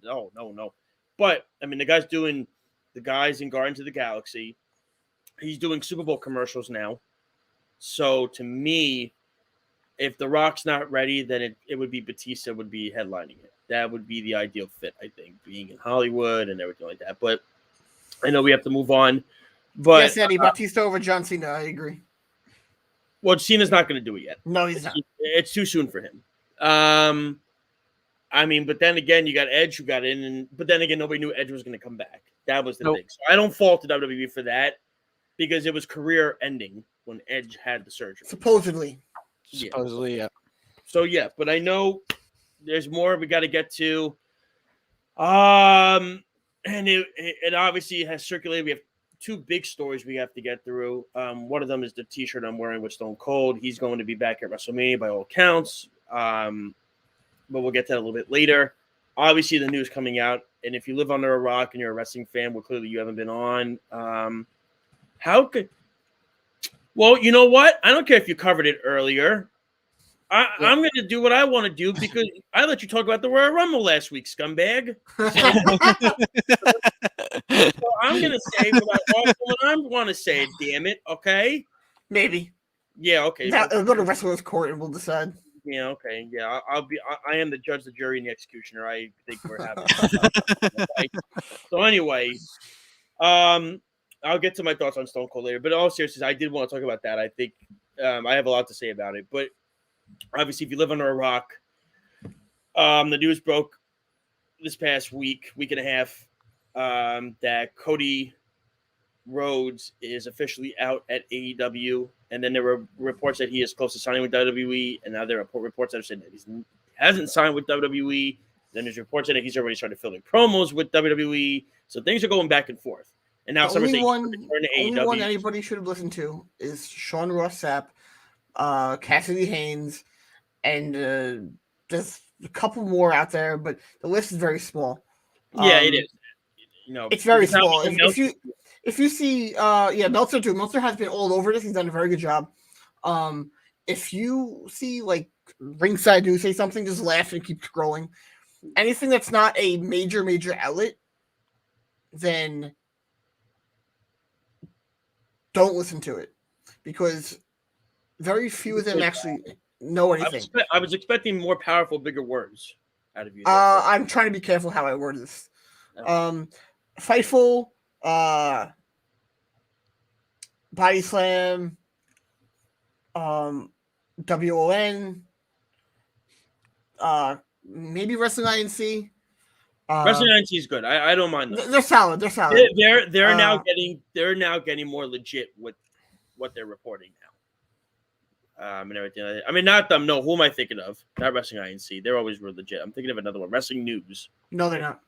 no. But I mean, the guy's doing the guys in Guardians of the Galaxy. He's doing Super Bowl commercials now. So to me, if The Rock's not ready, then it would be Batista would be headlining it. That would be the ideal fit, I think, being in Hollywood and everything like that. But I know we have to move on. But yes, Eddie, Batista over John Cena. I agree. Well, Cena's not going to do it yet. No, he's not. It's too soon for him. I mean, but then again, you got Edge who got in, but then again, nobody knew Edge was going to come back. That was the thing. So I don't fault the WWE for that because it was career ending when Edge had the surgery. Supposedly, yeah. So yeah, but I know there's more we got to get to. And it obviously has circulated. We have two big stories we have to get through. One of them is the T-shirt I'm wearing with Stone Cold. He's going to be back at WrestleMania by all accounts. But we'll get to that a little bit later. Obviously, the news coming out, and if you live under a rock and you're a wrestling fan, well, clearly you haven't been on. Well, you know what? I don't care if you covered it earlier. I'm going to do what I want to do because I let you talk about the Royal Rumble last week, scumbag. So I'm going to say what I want to say, damn it, okay? Maybe. Yeah, okay. I'll go to wrestlers' court and we'll decide. Yeah, okay. Yeah, I am the judge, the jury, and the executioner. I think we're happy. Okay? So anyway, I'll get to my thoughts on Stone Cold later. But in all seriousness, I did want to talk about that. I think I have a lot to say about it. But obviously, if you live under a rock, the news broke this past week and a half, that Cody Rhodes is officially out at AEW. And then there were reports that he is close to signing with WWE. And now there are reports that are saying that he hasn't signed with WWE. Then there's reports that he's already started filming promos with WWE. So things are going back and forth. And now some are saying the only one anybody should have listened to is Sean Ross Sapp, Cassidy Haynes, and there's a couple more out there, but the list is very small. Yeah, it is. It's very small. If you see, Meltzer too. Meltzer has been all over this. He's done a very good job. If you see like Ringside News say something, just laugh and keep scrolling. Anything that's not a major outlet, then don't listen to it because very few of them actually know anything. I was expecting more powerful, bigger words out of you. I'm trying to be careful how I word this. Fightful, Body Slam, WON, maybe Wrestling INC. Wrestling INC is good. I don't mind them. They're solid. They're now getting more legit with what they're reporting now. and everything like that. I mean, not them. No, who am I thinking of? Not Wrestling INC. They're always real legit. I'm thinking of another one. Wrestling News. No, they're not.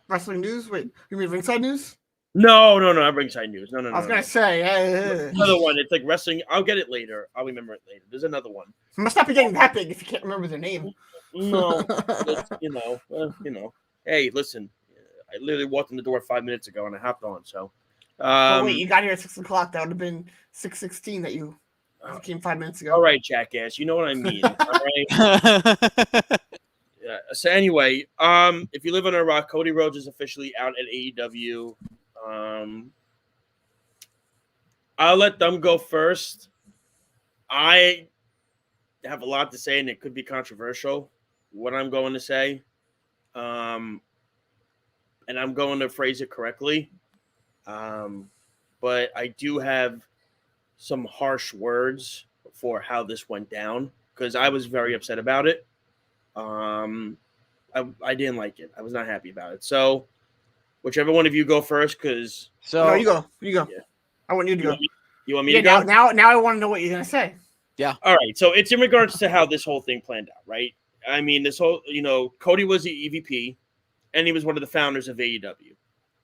Wrestling News? Wait, you mean Ringside News? No, not Ringside News. No. I was gonna say another one. It's like wrestling. I'll get it later. I'll remember it later. There's another one. It must not be getting that big if you can't remember their name. No, you know. Hey, listen. I literally walked in the door 5 minutes ago and I hopped on. So, oh wait, you got here at 6 o'clock. That would have been 6:16 that you came 5 minutes ago. All right, jackass. You know what I mean. All right. Yeah. So anyway, if you live on a rock, Cody Rhodes is officially out at AEW. I'll let them go first. I have a lot to say, and it could be controversial, what I'm going to say. And I'm going to phrase it correctly. But I do have some harsh words for how this went down because I was very upset about it. I didn't like it. I was not happy about it. So whichever one of you go first, because no, you go. Yeah. I want you to go. You want me to go? Now I want to know what you're gonna say. Yeah. All right. So it's in regards to how this whole thing planned out, right? I mean, this whole, Cody was the EVP, and he was one of the founders of AEW.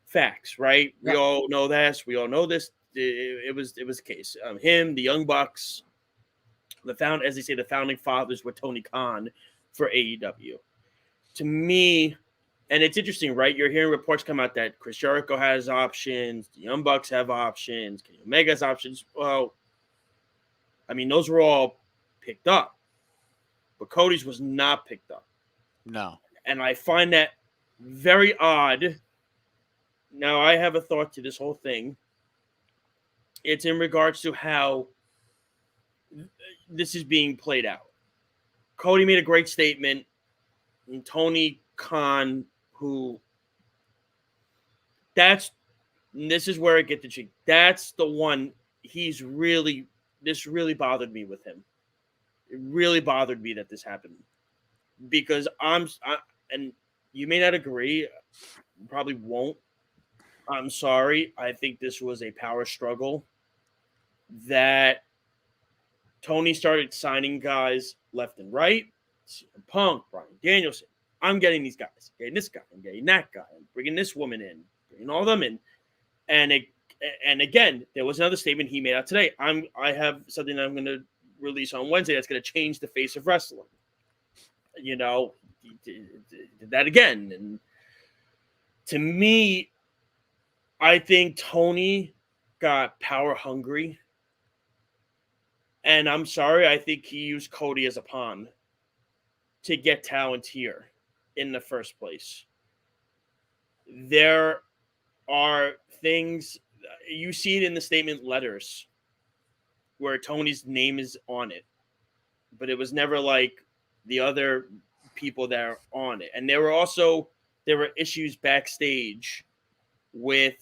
Facts, right? We all know this. We all know this. It was the case. Him, the Young Bucks, as they say, the founding fathers with Tony Khan for AEW. To me, and it's interesting, right? You're hearing reports come out that Chris Jericho has options, the Young Bucks have options, Kenny Omega has options. Well, I mean, those were all picked up, but Cody's was not picked up. No. And I find that very odd. Now, I have a thought to this whole thing. It's in regards to how this is being played out. Cody made a great statement, and Tony Khan, this is where I get the cheek. That's the one this really bothered me with him. It really bothered me that this happened because and you may not agree, probably won't. I'm sorry. I think this was a power struggle that Tony started signing guys left and right. CM Punk, Bryan Danielson. I'm getting these guys. I'm getting this guy. I'm getting that guy. I'm bringing this woman in. Bringing all of them in. And again, there was another statement he made out today. I have something I'm going to release on Wednesday that's going to change the face of wrestling. He did that again. And to me, I think Tony got power hungry. And I'm sorry, I think he used Cody as a pawn to get talent here in the first place. There are things, you see it in the statement letters where Tony's name is on it, but it was never like the other people that are on it. And there were issues backstage with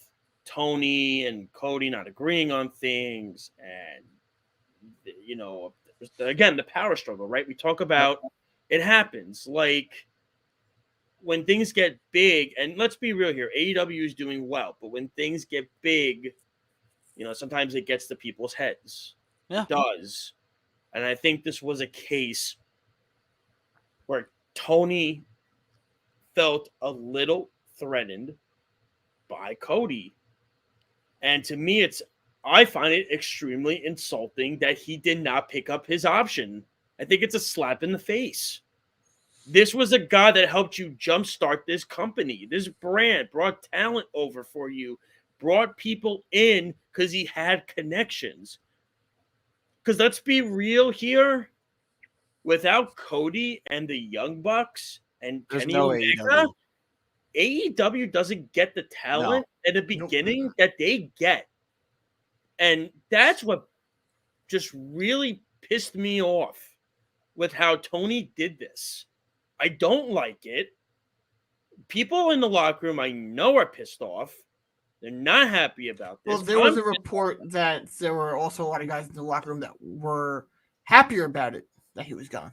Tony and Cody not agreeing on things, and again, the power struggle, right? We talk about it happens. Like when things get big, and let's be real here, AEW is doing well, but when things get big, sometimes it gets to people's heads. Yeah. It does. And I think this was a case where Tony felt a little threatened by Cody. And to me, I find it extremely insulting that he did not pick up his option. I think it's a slap in the face. This was a guy that helped you jumpstart this company, this brand, brought talent over for you, brought people in because he had connections. Because let's be real here, without Cody and the Young Bucks and Kenny Omega, AEW doesn't get the talent at the beginning that they get. And that's what just really pissed me off with how Tony did this. I don't like it. People in the locker room I know are pissed off. They're not happy about this. Well, there was a report that there were also a lot of guys in the locker room that were happier about it, that he was gone.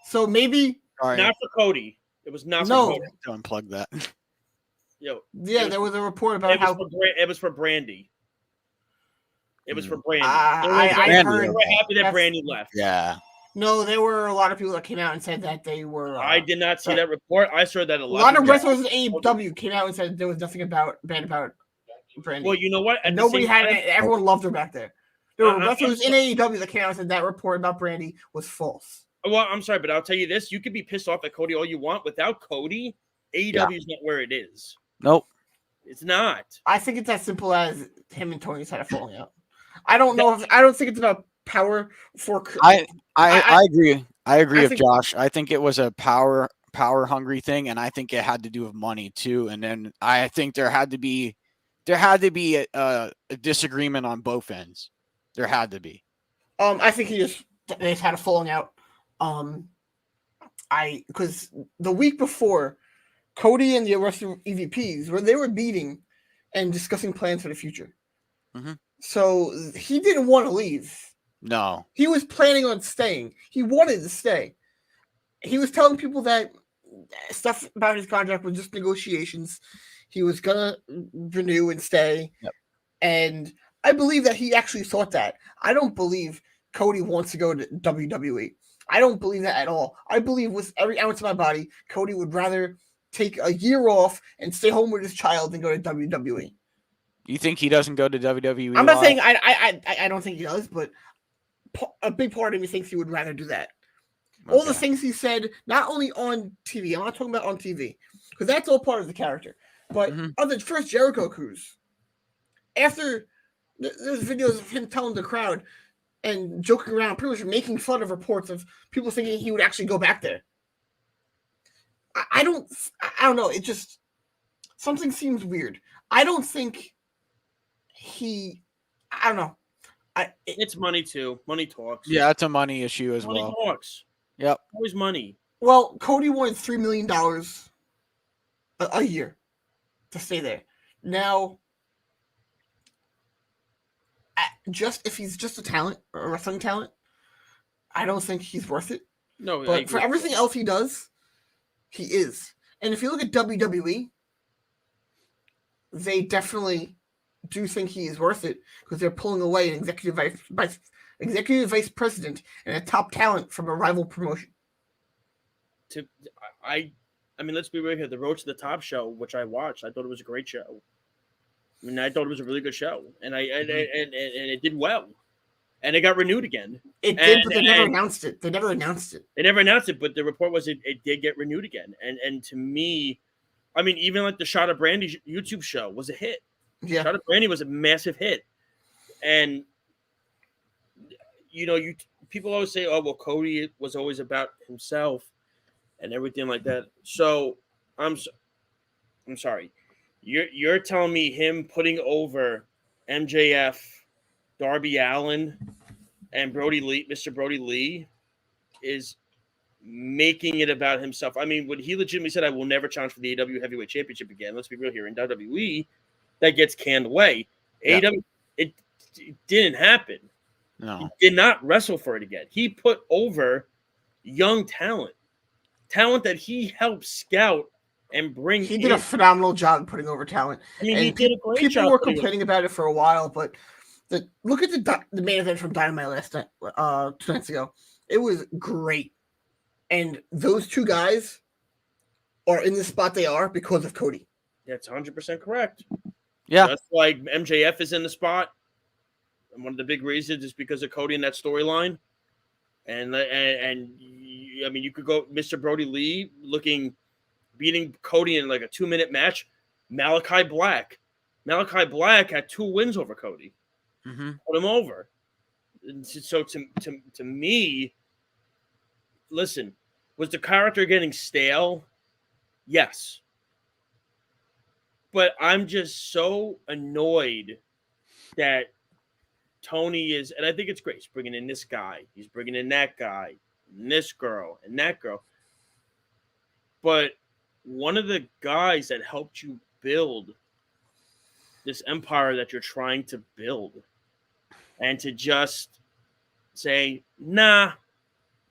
So maybe... Not for Cody. It was not for Cody. Don't unplug that. There was a report about how... It was for Brandy. It was for Brandy. I heard they were happy that Brandy left. Yeah. No, there were a lot of people that came out and said that they were. I did not see that report. I saw that a lot of wrestlers in AEW came out and said there was nothing bad about Brandy. Well, you know what? And nobody had it. Everyone loved her back there. There were wrestlers in AEW that came out and said that report about Brandy was false. Well, I'm sorry, but I'll tell you this: you could be pissed off at Cody all you want. Without Cody, AEW is not where it is. Nope. It's not. I think it's as simple as him and Tony's had a falling out. I don't know if I don't think it's about power for. I agree. I agree with Josh. I think it was a power hungry thing, and I think it had to do with money too. And then I think there had to be a disagreement on both ends. There had to be. I think they just had a falling out. Because the week before, Cody and the rest of EVPs they were meeting and discussing plans for the future. Mm-hmm. So he didn't want to leave. No. He was planning on staying. He wanted to stay. He was telling people that stuff about his contract was just negotiations. He was gonna renew and stay. Yep. And I believe that he actually thought that. I don't believe Cody wants to go to WWE. I don't believe that at all. I believe with every ounce of my body, Cody would rather take a year off and stay home with his child than go to WWE. You think he doesn't go to WWE? I'm not saying I don't think he does, but a big part of me thinks he would rather do that. Okay. All the things he said, not only on TV, I'm not talking about on TV, because that's all part of the character, but on the first Jericho cruise, after there's videos of him telling the crowd and joking around, pretty much making fun of reports of people thinking he would actually go back there. I don't know. It just, something seems weird. I don't think I don't know. It's money too. Money talks. Yeah, it's a money issue as money well. Talks. Yep. Always money. Well, Cody wanted $3 million a year to stay there. Now, just if he's just a talent or a wrestling talent, I don't think he's worth it. No, but for everything else he does, he is. And if you look at WWE, they definitely do think he is worth it because they're pulling away an executive vice president and a top talent from a rival promotion. I mean, let's be real here. The Road to the Top show, which I watched, I thought it was a great show. I mean, I thought it was a really good show, and and it did well, and it got renewed again. It did, but they never announced it. They never announced it, but the report was it did get renewed again. And to me, I mean, even like the Shot of Brandy YouTube show was a hit. Yeah, Shot of Brandy was a massive hit, and people always say, "Oh, well, Cody was always about himself and everything like that." So I'm sorry. You're telling me him putting over MJF, Darby Allin, and Mr. Brody Lee, is making it about himself? I mean, when he legitimately said, "I will never challenge for the AEW Heavyweight Championship again," let's be real here, in WWE, that gets canned away. Yeah. AEW, it didn't happen. No. He did not wrestle for it again. He put over young talent that he helped scout and bring. He did a phenomenal job putting over talent. I mean, he did a great job. People were complaining about it for a while, but look at the main event from Dynamite last night, 2 nights ago. It was great, and those two guys are in the spot they are because of Cody. That's 100% correct. Yeah, that's like MJF is in the spot, and one of the big reasons is because of Cody in that storyline. And I mean, you could go Mr. Brody Lee beating Cody in like a 2-minute match. Malachi Black had 2 wins over Cody. Mm-hmm. Put him over. And so to me, listen, was the character getting stale? Yes. But I'm just so annoyed that Tony is, and I think it's great. He's bringing in this guy. He's bringing in that guy, and this girl, and that girl. But one of the guys that helped you build this empire that you're trying to build, and to just say, nah,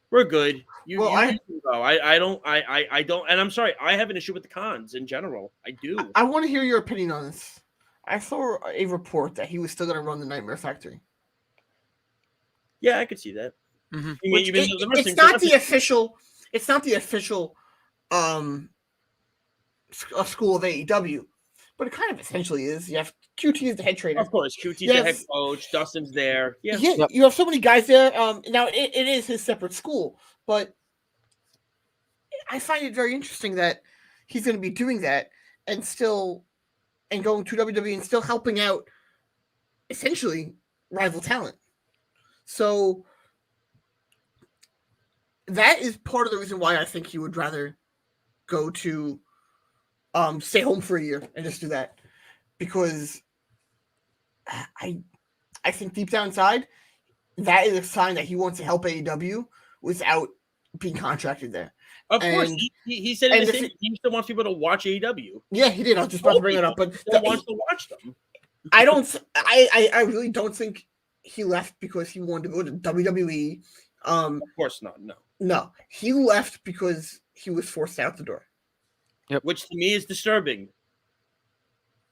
we're good. You can go. I don't, and I'm sorry, I have an issue with the cons in general. I do. I want to hear your opinion on this. I saw a report that he was still going to run the Nightmare Factory. Yeah, I could see that. Mm-hmm. It's not the official. It's not the official school of AEW, but it kind of essentially is. You have QT as the head trainer. Of course, QT's the head coach. Dustin's there. Yeah, you have so many guys there. Now it is his separate school, but I find it very interesting that he's going to be doing that and going to WWE and still helping out essentially rival talent. So that is part of the reason why I think he would rather go to stay home for a year and just do that, because I think deep down inside that is a sign that he wants to help AEW without being contracted there. Of course, he said in the same, he still wants people to watch AEW. Yeah, he did. I was just about to bring it up, but he wants to watch them. I really don't think he left because he wanted to go to WWE. Of course not. No, he left because he was forced out the door. Yep. Which to me is disturbing.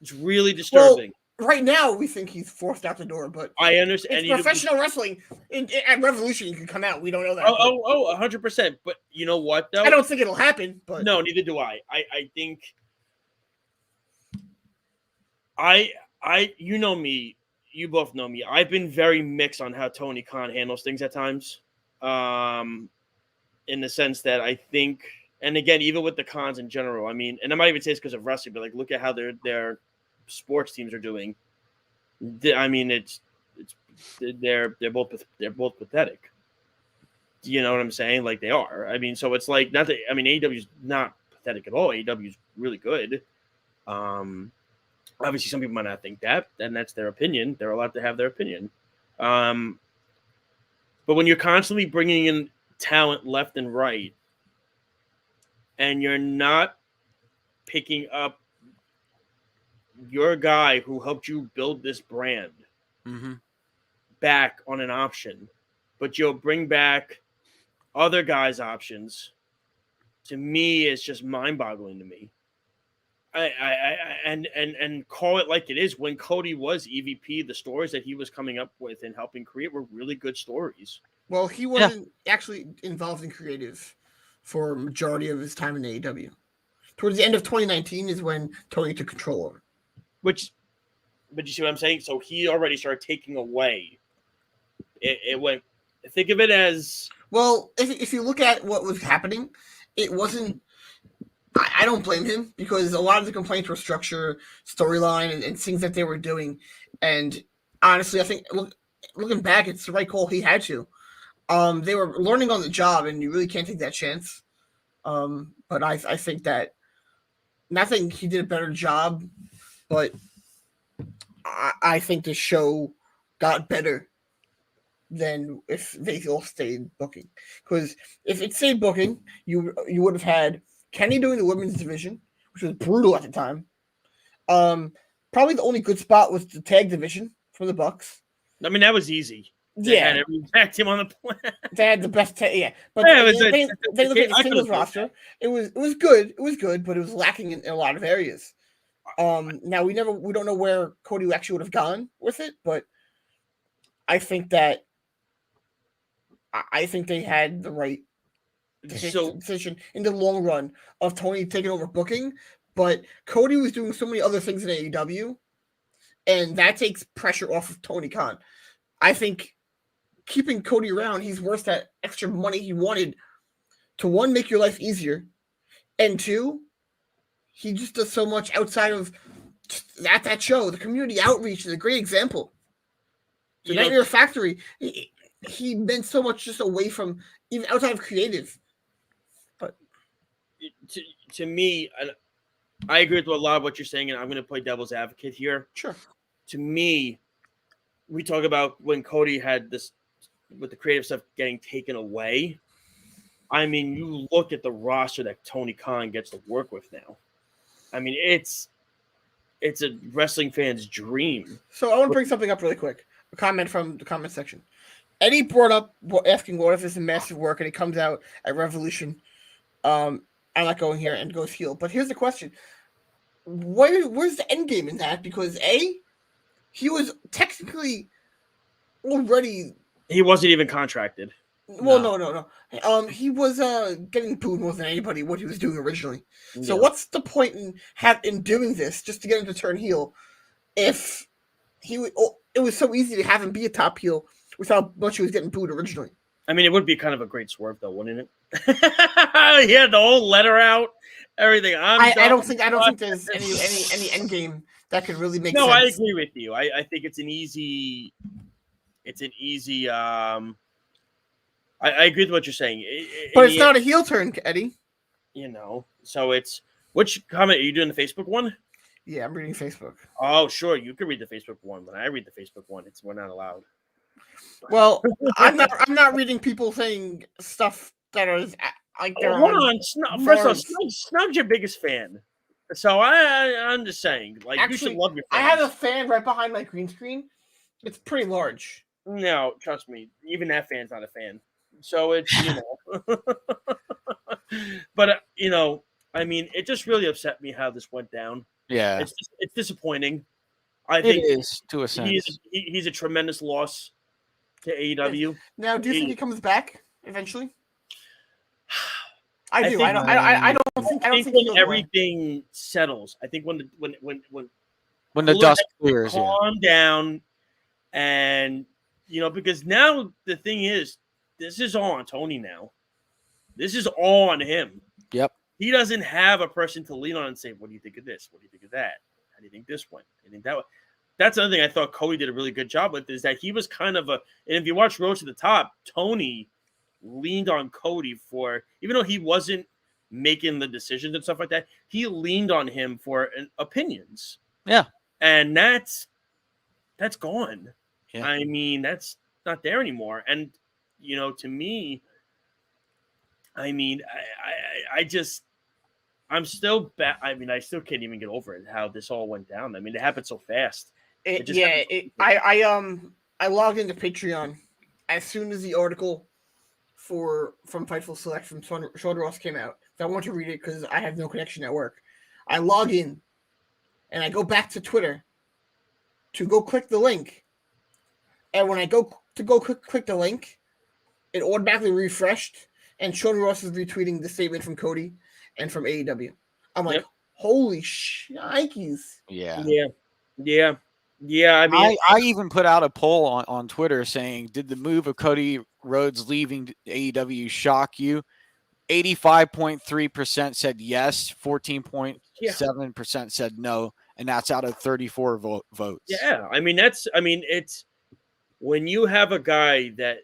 It's really disturbing. Well, right now we think he's forced out the door, but I understand. It's professional wrestling. At Revolution, you can come out. We don't know that. 100%. But you know what, though? I don't think it'll happen. But no, neither do I. I think you know me. You both know me. I've been very mixed on how Tony Khan handles things at times. In the sense that I think, and again, even with the Khans in general, I mean, and I might even say it's because of wrestling, but like, look at how their sports teams are doing. I mean, they're both pathetic. You know what I'm saying? Like, they are. I mean, so it's like, not that, I mean, AEW is not pathetic at all. AEW is really good. Obviously, some people might not think that, and that's their opinion. They're allowed to have their opinion. But when you're constantly bringing in talent left and right, and you're not picking up your guy who helped you build this brand back on an option, but you'll bring back other guys' options, to me, it's just mind-boggling to me. And call it like it is. When Cody was EVP, the stories that he was coming up with and helping create were really good stories. Well, he wasn't actually involved in creative for a majority of his time in AEW. Towards the end of 2019 is when Tony took control over. But you see what I'm saying? So he already started taking away. It went. Think of it as, well. If you look at what was happening, it wasn't. I don't blame him, because a lot of the complaints were structure, storyline, and things that they were doing. And honestly, I think looking back, it's the right call. He had to. They were learning on the job, and you really can't take that chance. But I think that nothing. He did a better job, but I think the show got better than if they all stayed booking. Because if it stayed booking, you would have had Kenny doing the women's division, which was brutal at the time. Probably the only good spot was the tag division for the Bucks. I mean, that was easy. They had every tag team on the planet. They had the best tag, but they looked at the singles roster. It was good. It was good, but it was lacking in a lot of areas. Now we don't know where Cody actually would have gone with it, but I think that they had the right decision in the long run of Tony taking over booking, but Cody was doing so many other things in AEW, and that takes pressure off of Tony Khan. I think keeping Cody around, he's worth that extra money he wanted to, one, make your life easier, and two, he just does so much outside of that show. The community outreach is a great example. The Nightmare Factory, he meant so much just away from, even outside of creative. But to me, I agree with a lot of what you're saying, and I'm going to play devil's advocate here. Sure. To me, we talk about when Cody had this, with the creative stuff getting taken away. I mean, you look at the roster that Tony Khan gets to work with now. I mean, it's a wrestling fan's dream. So I want to bring something up really quick. A comment from the comment section. Eddie brought up asking what if it's a massive work, and it comes out at Revolution. I'm not going here, and goes heel. But here's the question: where's the end game in that? Because he was technically already. He wasn't even contracted. Well, no. He was getting booed more than anybody what he was doing originally. So Yeah. what's the point in doing this just to get him to turn heel if it was so easy to have him be a top heel without much he was getting booed originally? I mean, it would be kind of a great swerve, though, wouldn't it? He had the whole letter out, everything. I don't think there's any end game that could really make sense. No, I agree with you. I think it's an easy. I agree with what you're saying. But it's not a heel turn, Eddie. So it's which comment are you doing? The Facebook one? Yeah, I'm reading Facebook. Oh, sure, you can read the Facebook one. When I read the Facebook one, we're not allowed. Well, I'm not reading people saying stuff that are like they're Hold on. First of all, Snug's your biggest fan, so I'm just saying, like, actually, you should love your fans. I have a fan right behind my green screen. It's pretty large. No, trust me, even that fan's not a fan. So it's but I mean, it just really upset me how this went down. Yeah, it's disappointing. I think it is to a sense. He's a tremendous loss to AEW. Now, do you think he comes back eventually? I do. Think, I don't think when everything settles. I think when the dust clears, calm down, and because now the thing is, this is all on Tony now. This is all on him. Yep. He doesn't have a person to lean on and say, "What do you think of this? What do you think of that? How do you think this went? I think that one." That's another thing I thought Cody did a really good job with, is that he was kind of and if you watch Road to the Top, Tony leaned on Cody for, even though he wasn't making the decisions and stuff like that, he leaned on him for opinions. Yeah. And that's gone. Yeah. I mean, that's not there anymore. And, to me, I mean, I'm still I mean, I still can't even get over it, how this all went down. I mean, it happened so fast. I logged into Patreon as soon as the article from Fightful Select from Sean Ross came out. So I want to read it because I have no connection at work. I log in and I go back to Twitter to go click the link. And when I go click the link, it automatically refreshed, and Sean Ross is retweeting the statement from Cody and from AEW. I'm like, holy shnikes. Yeah. I mean, I even put out a poll on Twitter saying, did the move of Cody Rhodes leaving AEW shock you? 85.3% said yes, 14.7% said no, and that's out of 34 votes. Yeah, it's when you have a guy that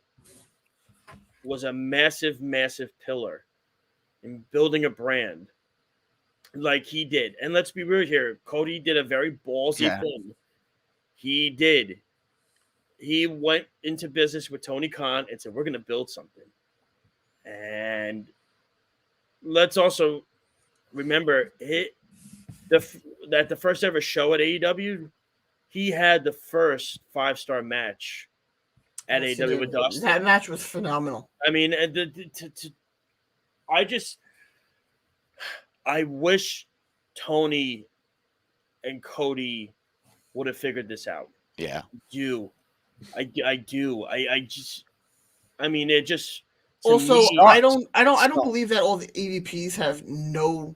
was a massive, massive pillar in building a brand like he did. And let's be real here, Cody did a very ballsy thing. He did. He went into business with Tony Khan and said, we're going to build something. And let's also remember that the first ever show at AEW, he had the first 5-star match at AEW with Dustin. That match was phenomenal. I mean, I wish Tony and Cody would have figured this out. Yeah. I do. I mean, it just. Also, me, I don't believe that all the EVPs have no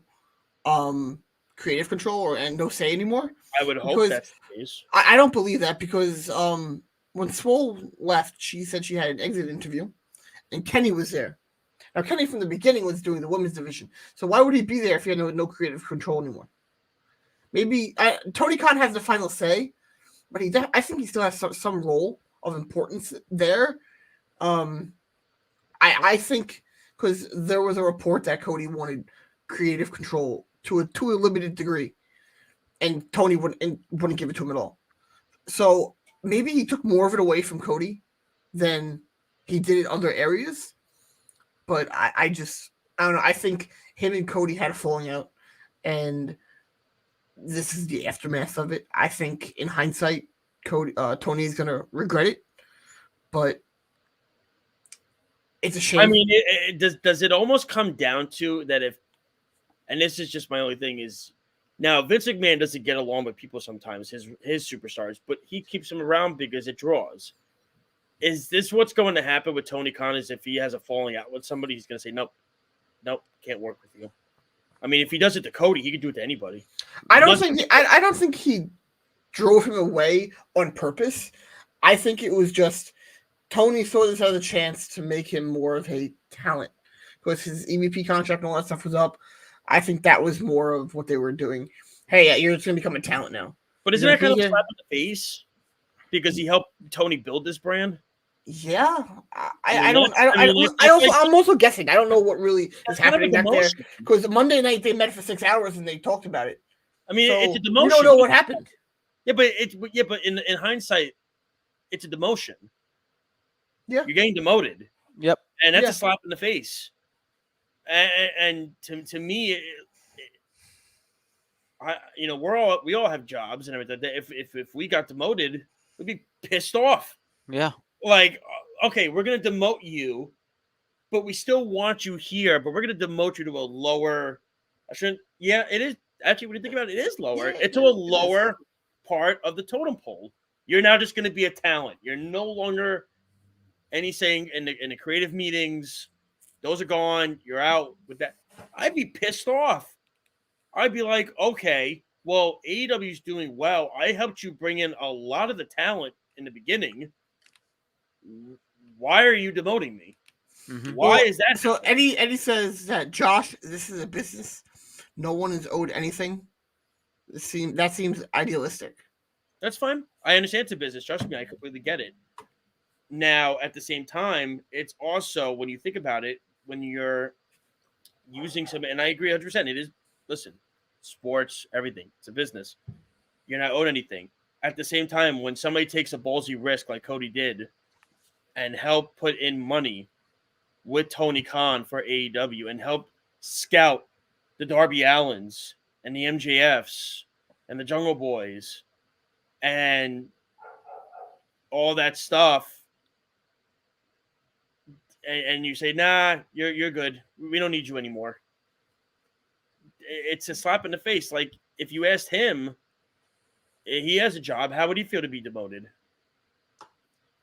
creative control and no say anymore. I would hope that's the case. I don't believe that because when Swole left, she said she had an exit interview, and Kenny was there. Now, Kenny from the beginning was doing the women's division, so why would he be there if he had no creative control anymore? Maybe Tony Khan has the final say, but I think he still has some role of importance there. I think because there was a report that Cody wanted creative control to a limited degree, and Tony wouldn't give it to him at all. So maybe he took more of it away from Cody than he did in other areas. But I don't know. I think him and Cody had a falling out, and this is the aftermath of it. I think in hindsight, Tony is gonna regret it, but it's a shame. I mean, does it almost come down to that and this is just my only thing, is Now, Vince McMahon doesn't get along with people sometimes, his superstars, but he keeps them around because it draws. Is this what's going to happen with Tony Khan? Is if he has a falling out with somebody, he's going to say, nope, can't work with you. I mean, if he does it to Cody, he could do it to anybody. I don't think he drove him away on purpose. I think it was just Tony saw this as a chance to make him more of a talent because his EVP contract and all that stuff was up. I think that was more of what they were doing. Hey, you're just going to become a talent now. But isn't that kind of a slap in the face? Because he helped Tony build this brand? Yeah. I'm also guessing. I don't know what really is happening back there. Because Monday night they met for 6 hours and they talked about it. I mean, it's a demotion. We don't know what happened. Yeah, but in hindsight, it's a demotion. Yeah. You're getting demoted. Yep. And that's a slap in the face. And to me, we all have jobs and everything. If we got demoted, we'd be pissed off. Yeah. Like, okay, we're gonna demote you, but we still want you here. But we're gonna demote you to a lower. Yeah, it is actually. When you think about it, it is lower. It's to a lower part of the totem pole. You're now just gonna be a talent. You're no longer anything in the creative meetings. Those are gone. You're out with that. I'd be pissed off. I'd be like, okay, well, AEW's doing well. I helped you bring in a lot of the talent in the beginning. Why are you demoting me? Mm-hmm. Why is that? So Eddie says that Josh, this is a business. No one is owed anything. That seems idealistic. That's fine. I understand it's a business. Trust me, I completely get it. Now, at the same time, it's also, when you think about it, when you're using some, and I agree 100%, it is, listen, sports, everything. It's a business. You're not owed anything. At the same time, when somebody takes a ballsy risk like Cody did and help put in money with Tony Khan for AEW and help scout the Darby Allins and the MJFs and the Jungle Boys and all that stuff, and you say, nah, you're good. We don't need you anymore. It's a slap in the face. Like, if you asked him, he has a job, how would he feel to be demoted?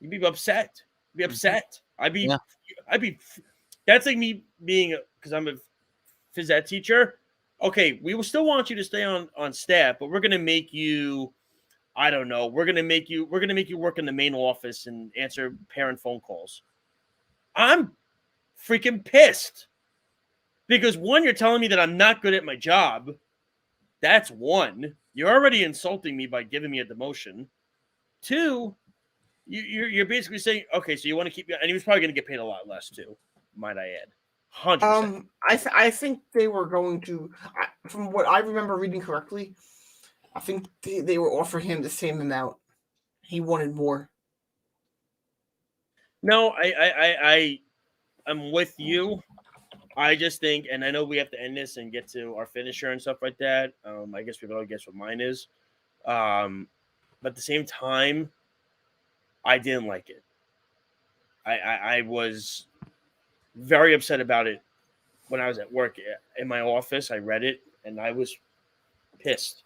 You'd be upset. Be upset. I'd be, that's like me being, because I'm a phys ed teacher. Okay, we will still want you to stay on staff, but we're going to make you, I don't know, we're going to make you work in the main office and answer parent phone calls. I'm freaking pissed. Because one, you're telling me that I'm not good at my job. That's one. You're already insulting me by giving me a demotion. Two, you're basically saying, okay, so you want to keep me, and he was probably going to get paid a lot less too, might I add. 100%. I think they were going to, from what I remember reading correctly, I think they were offering him the same amount. He wanted more. No, I'm with you. I just think, and I know we have to end this and get to our finisher and stuff like that. I guess people don't guess what mine is. But at the same time, I didn't like it. I was very upset about it when I was at work in my office. I read it and I was pissed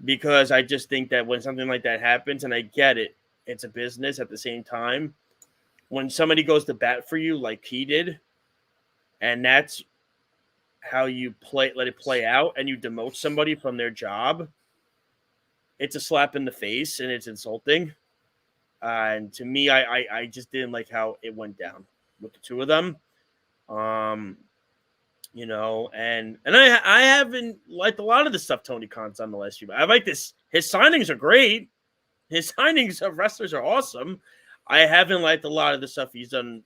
because I just think that when something like that happens, and I get it, it's a business at the same time. When somebody goes to bat for you like he did, and that's how you let it play out, and you demote somebody from their job, it's a slap in the face and it's insulting. And to me, I just didn't like how it went down with the two of them. And I haven't liked a lot of the stuff Tony Khan's done the last few months. I like this. His signings are great. His signings of wrestlers are awesome. I haven't liked a lot of the stuff he's done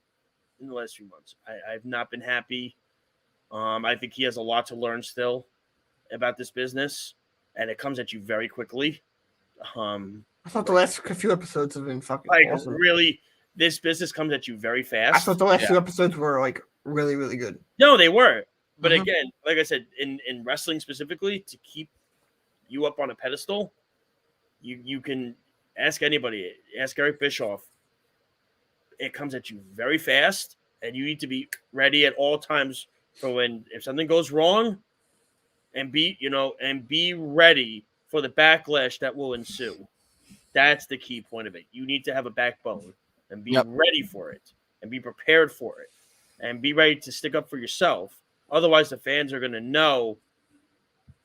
in the last few months. I've not been happy. I think he has a lot to learn still about this business, and it comes at you very quickly. I thought the last few episodes have been fucking awesome. Really, this business comes at you very fast. I thought the last few episodes were like really, really good. No, they were. But again, like I said, in wrestling specifically, to keep you up on a pedestal, you can ask anybody, ask Eric Bischoff. It comes at you very fast, and you need to be ready at all times for if something goes wrong and be ready for the backlash that will ensue. That's the key point of it. You need to have a backbone and be ready for it and be prepared for it and be ready to stick up for yourself. Otherwise, the fans are going to know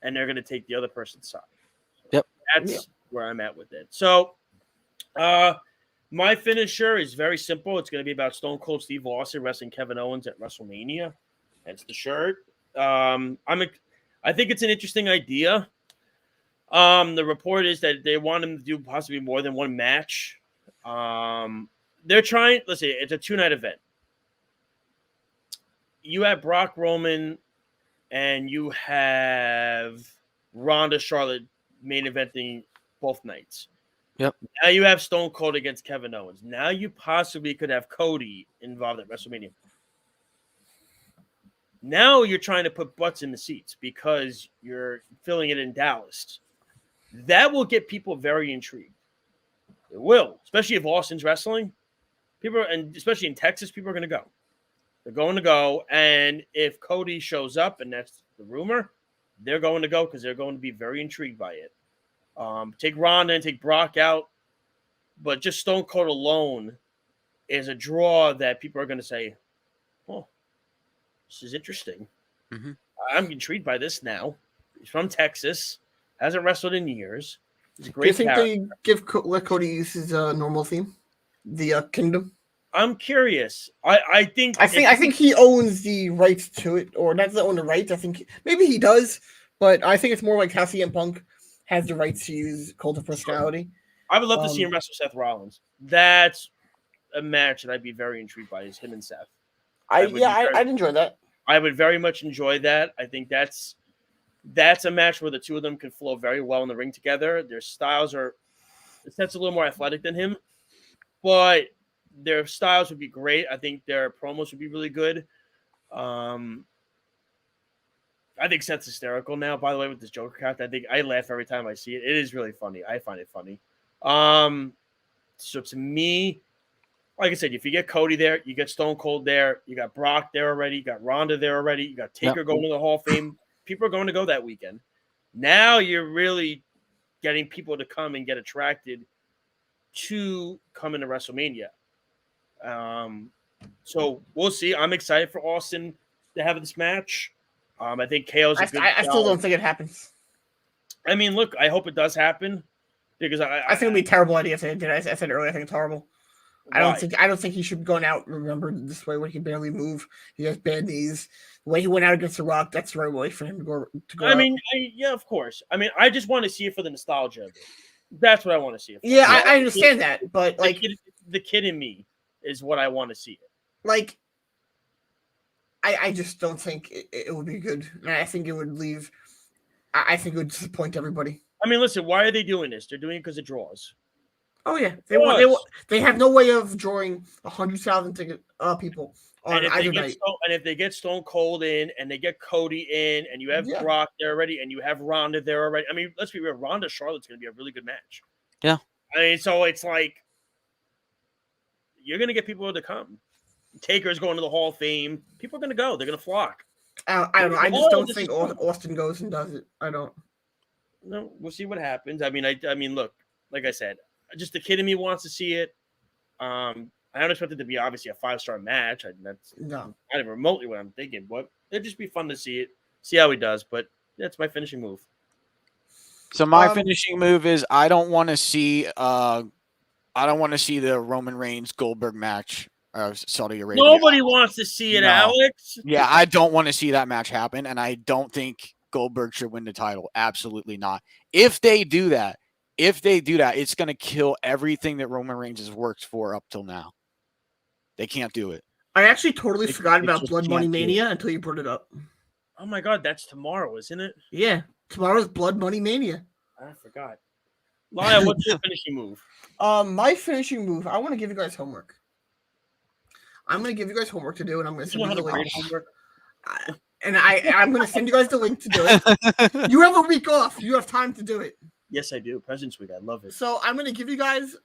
and they're going to take the other person's side. Yep. That's where I'm at with it. So, my finisher is very simple. It's going to be about Stone Cold Steve Austin wrestling Kevin Owens at WrestleMania. That's the shirt. I think it's an interesting idea. The report is that they want him to do possibly more than one match. They're trying. Let's see. It's a 2-night event. You have Brock Roman, and you have Ronda Charlotte main eventing both nights. Yep. Now you have Stone Cold against Kevin Owens. Now you possibly could have Cody involved at WrestleMania. Now you're trying to put butts in the seats because you're filling it in Dallas. That will get people very intrigued. It will, especially if Austin's wrestling. And especially in Texas, people are going to go. They're going to go, and if Cody shows up, and that's the rumor, they're going to go because they're going to be very intrigued by it. Take Ronda and take Brock out, but just Stone Cold alone is a draw that people are going to say, "Oh, this is interesting. Mm-hmm. I'm intrigued by this now." He's from Texas, hasn't wrestled in years. He's a great. Do you think they let Cody use his normal theme, the Kingdom? I'm curious. I think he owns the rights to it, or not own the rights. I think maybe he does, but I think it's more like how CM Punk has the rights to use Cult of Personality. I would love to see him wrestle Seth Rollins. That's a match that I'd be very intrigued by. Is him and Seth. I'd enjoy that. I would very much enjoy that. I think that's a match where the two of them can flow very well in the ring together. Their styles are Seth's a little more athletic than him, but their styles would be great. I think their promos would be really good. I think Seth's hysterical now, by the way, with this Joker character. I laugh every time I see it. It is really funny. I find it funny. So to me, like I said, if you get Cody there, you get Stone Cold there, you got Brock there already, you got Ronda there already, you got Taker going to the Hall of Fame. People are going to go that weekend. Now you're really getting people to come and get attracted to come into WrestleMania. So we'll see. I'm excited for Austin to have this match. I think KO's a good I still don't think it happens. I mean, look, I hope it does happen because I think it'd be a terrible idea if they did. I said earlier, I think it's horrible. Why? I don't think he should be going out remembered this way when he can barely move. He has bad knees. The way he went out against The Rock, that's the right way for him to go. I mean, yeah, of course. I mean, I just want to see it for the nostalgia of it. That's what I want to see it for. Yeah, I understand that, but like the kid in me is what I want to see it. Like, I just don't think it would be good. I think it would leave. I think it would disappoint everybody. I mean, listen, why are they doing this? They're doing it because it draws. Oh yeah, they have no way of drawing 100,000 people on either night. And if they get Stone Cold in, and they get Cody in, and you have Brock there already, and you have Ronda there already. I mean, let's be real. Ronda Charlotte's going to be a really good match. Yeah. I mean, so it's like you're going to get people to come. Taker's going to the Hall of Fame. People are going to go. They're going to flock. I don't know. I just don't think Austin goes and does it. I don't. No, we'll see what happens. I mean, look, like I said, just the kid in me wants to see it. I don't expect it to be obviously a 5-star match. That's not even remotely what I'm thinking, but it'd just be fun to see it, see how he does. But that's my finishing move. So my finishing move is I don't want to see the Roman Reigns Goldberg match of Saudi Arabia. Nobody wants to see it, Alex. Yeah, I don't want to see that match happen, and I don't think Goldberg should win the title. Absolutely not. If they do that, it's going to kill everything that Roman Reigns has worked for up till now. They can't do it. I actually totally forgot about Blood Money Mania until you brought it up. Oh my God, that's tomorrow, isn't it? Yeah, tomorrow's Blood Money Mania. I forgot. Lyle, what's your finishing move? My finishing move, I want to give you guys homework. I'm going to give you guys homework to do, and I'm going to send you the link. And I'm going to send you guys the link to do it. You have a week off. You have time to do it. Yes, I do. President's Week. I love it. So I'm going to give you guys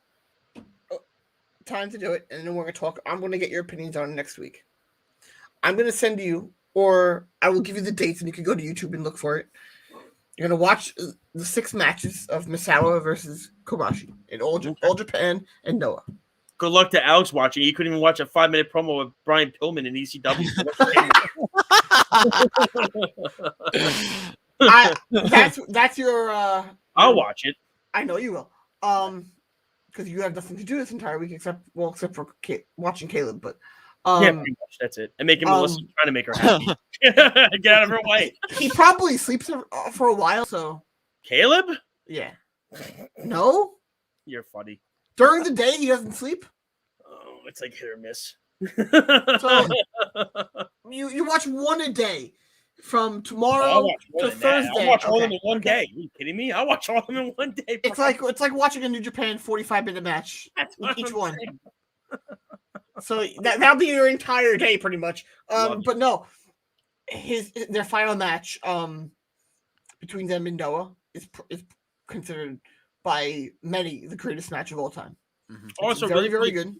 time to do it, and then we're going to talk. I'm going to get your opinions on it next week. I'm going to send you, or I will give you the dates, and you can go to YouTube and look for it. You're gonna watch the 6 matches of Misawa versus Kobashi in all Japan and Noah. Good luck to Alex watching. He couldn't even watch a 5-minute promo with Brian Pillman in ECW. That's your. I'll watch it. I know you will. Because you have nothing to do this entire week except for watching Caleb. But yeah, pretty much. That's it. And making Melissa trying to make her happy. Get out of her way. He probably sleeps for a while. So Caleb? Yeah. No. You're funny. During the day, he doesn't sleep. Oh, it's like hit or miss. So you watch one a day from tomorrow to Thursday. I'll watch all of them in one day. Are you kidding me? I'll watch all of them in one day. It's like watching a New Japan 45-minute match with each one. So that'll be your entire day, pretty much. But no, their final match between them and Noah is considered by many the greatest match of all time. Mm-hmm. Also, very, very good.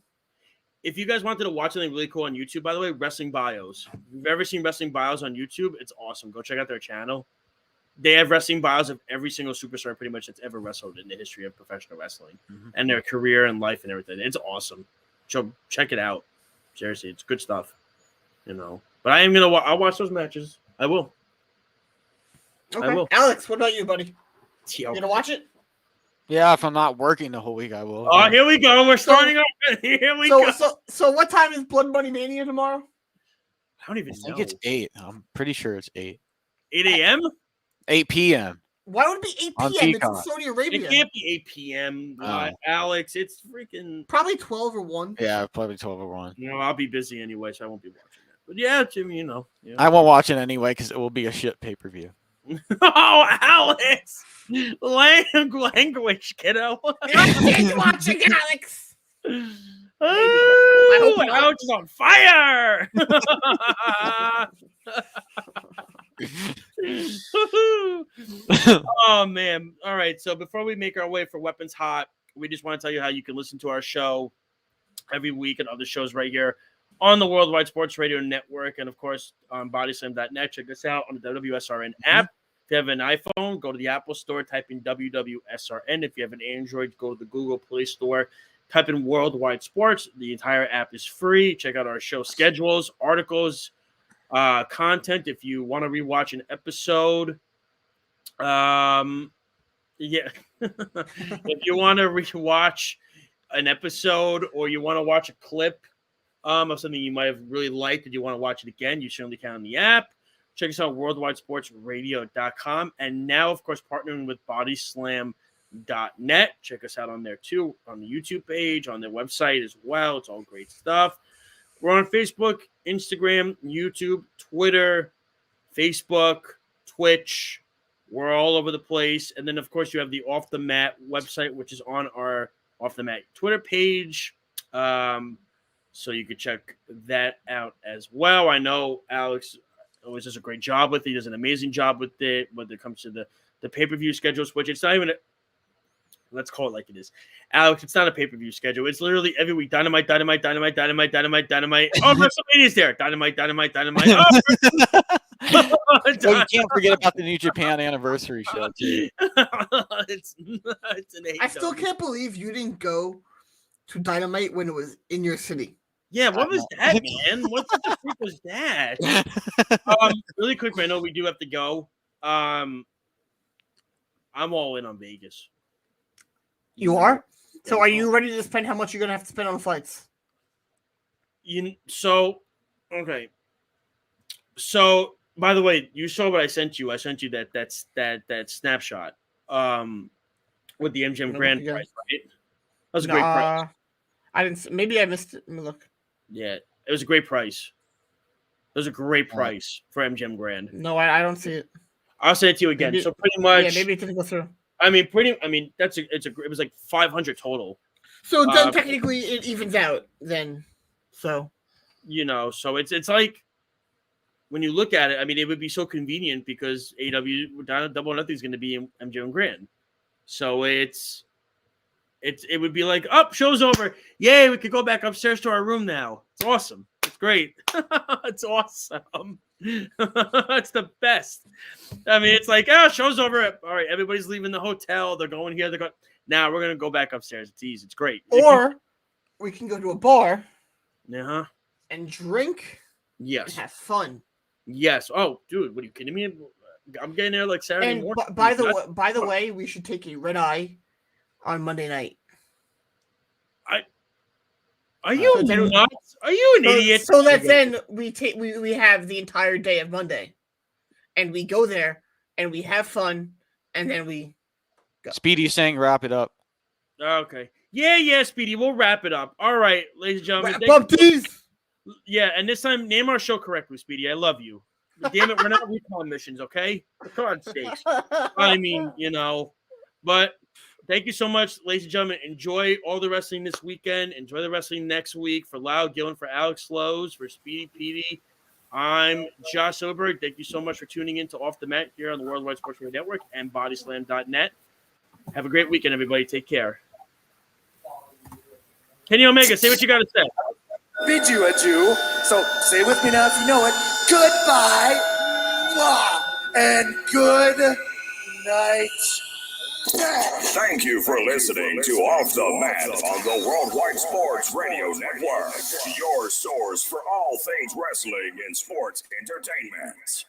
If you guys wanted to watch something really cool on YouTube, by the way, Wrestling Bios. If you've ever seen Wrestling Bios on YouTube, it's awesome. Go check out their channel. They have wrestling bios of every single superstar pretty much that's ever wrestled in the history of professional wrestling and their career and life and everything. It's awesome. So check it out. Seriously, it's good stuff. But I am gonna. I'll watch those matches. I will. Okay. I will. Alex, what about you, buddy? You gonna watch it? Yeah, if I'm not working the whole week, I will. Oh, here we go. We're starting up. Here we go. So what time is Blood Money Mania tomorrow? I don't even know. I think it's 8. I'm pretty sure it's 8. 8 a.m.? 8 p.m. Why would it be 8 p.m.? It's in Saudi Arabia. It can't be 8 p.m. Alex, it's freaking... Probably 12 or 1. Yeah, probably 12 or 1. I'll be busy anyway, so I won't be watching that. But yeah, Jimmy, Yeah. I won't watch it anyway because it will be a shit pay-per-view. Oh, Alex! Language, kiddo. You're watching, Alex. Oh, Alex is on fire! Oh, man. All right, so before we make our way for Weapons Hot, we just want to tell you how you can listen to our show every week and other shows right here on the Worldwide Sports Radio Network and, of course, on bodyslam.net. Check us out on the WSRN app. If you have an iPhone, go to the Apple Store, type in WWSRN. If you have an Android, go to the Google Play Store, type in Worldwide Sports. The entire app is free. Check out our show schedules, articles, content. If you want to rewatch an episode, if you want to rewatch an episode or you want to watch a clip of something you might have really liked and you want to watch it again, you certainly can on the app. Check us out, worldwidesportsradio.com. And now, of course, partnering with bodyslam.net. Check us out on there, too, on the YouTube page, on their website as well. It's all great stuff. We're on Facebook, Instagram, YouTube, Twitter, Facebook, Twitch. We're all over the place. And then, of course, you have the Off the Mat website, which is on our Off the Mat Twitter page. So you can check that out as well. I know Alex always does a great job with it. He does an amazing job with it when it comes to the pay-per-view schedules, which it's not even let's call it like it is. Alex, it's not a pay-per-view schedule. It's literally every week. Dynamite. Oh, WrestleMania's there. Dynamite. Oh, well, you can't forget about the New Japan anniversary show, too. It's an 8. I still can't believe you didn't go to Dynamite when it was in your city. Yeah, what was that, man? What the freak was that? Really quick, I know we do have to go. I'm all in on Vegas. You are? So are you ready to spend how much you're going to have to spend on flights? Okay. So, by the way, you saw what I sent you. I sent you that snapshot with the MGM Grand price, right? That was a great price. I didn't. Maybe I missed it. Let me look. Yeah, it was a great price. It was a great price for MGM Grand. No, I don't see it. I'll say it to you again. Maybe, so pretty much. Yeah, maybe it didn't go through. It was like 500 total. So then technically it evens out then. So. So it's like when you look at it, it would be so convenient because AEW Double or Nothing is going to be in MGM Grand. So it would be like, show's over. Yay, we could go back upstairs to our room now. It's awesome. It's great. It's awesome. It's the best. I mean, it's like, oh, show's over. All right, everybody's leaving the hotel. They're going here. They're going. Now we're gonna go back upstairs. It's easy. It's great. Or we can go to a bar. Uh-huh. And drink. Yes. And have fun. Yes. Oh, dude, what are you kidding me? I'm getting there like Saturday And morning. by the way, we should take a red eye on Monday night. Are you nuts? Are you an idiot? So that then we have the entire day of Monday, and we go there and we have fun, and then we go. Speedy's saying wrap it up. Okay. Yeah, Speedy. We'll wrap it up. All right, ladies and gentlemen. Wrap up, these. Yeah, and this time name our show correctly, Speedy. I love you. Damn it, we're not recon missions, okay? For God's sakes. I mean, but thank you so much, ladies and gentlemen. Enjoy all the wrestling this weekend. Enjoy the wrestling next week. For Lyle Gillen, for Alex Lowe's, for Speedy Petey, I'm Josh Silberberg. Thank you so much for tuning in to Off the Mat here on the Worldwide Sports Radio Network and bodyslam.net. Have a great weekend, everybody. Take care. Kenny Omega, say what you got to say. Bid you adieu. So say with me now if you know it. Goodbye. Mwah, and good night. Thank you for listening to Off the Mat on the Worldwide Sports Radio Network, your source for all things wrestling and sports entertainment.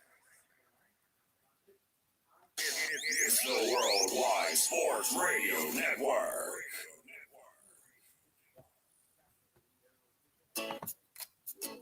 It's the Worldwide Sports Radio Network.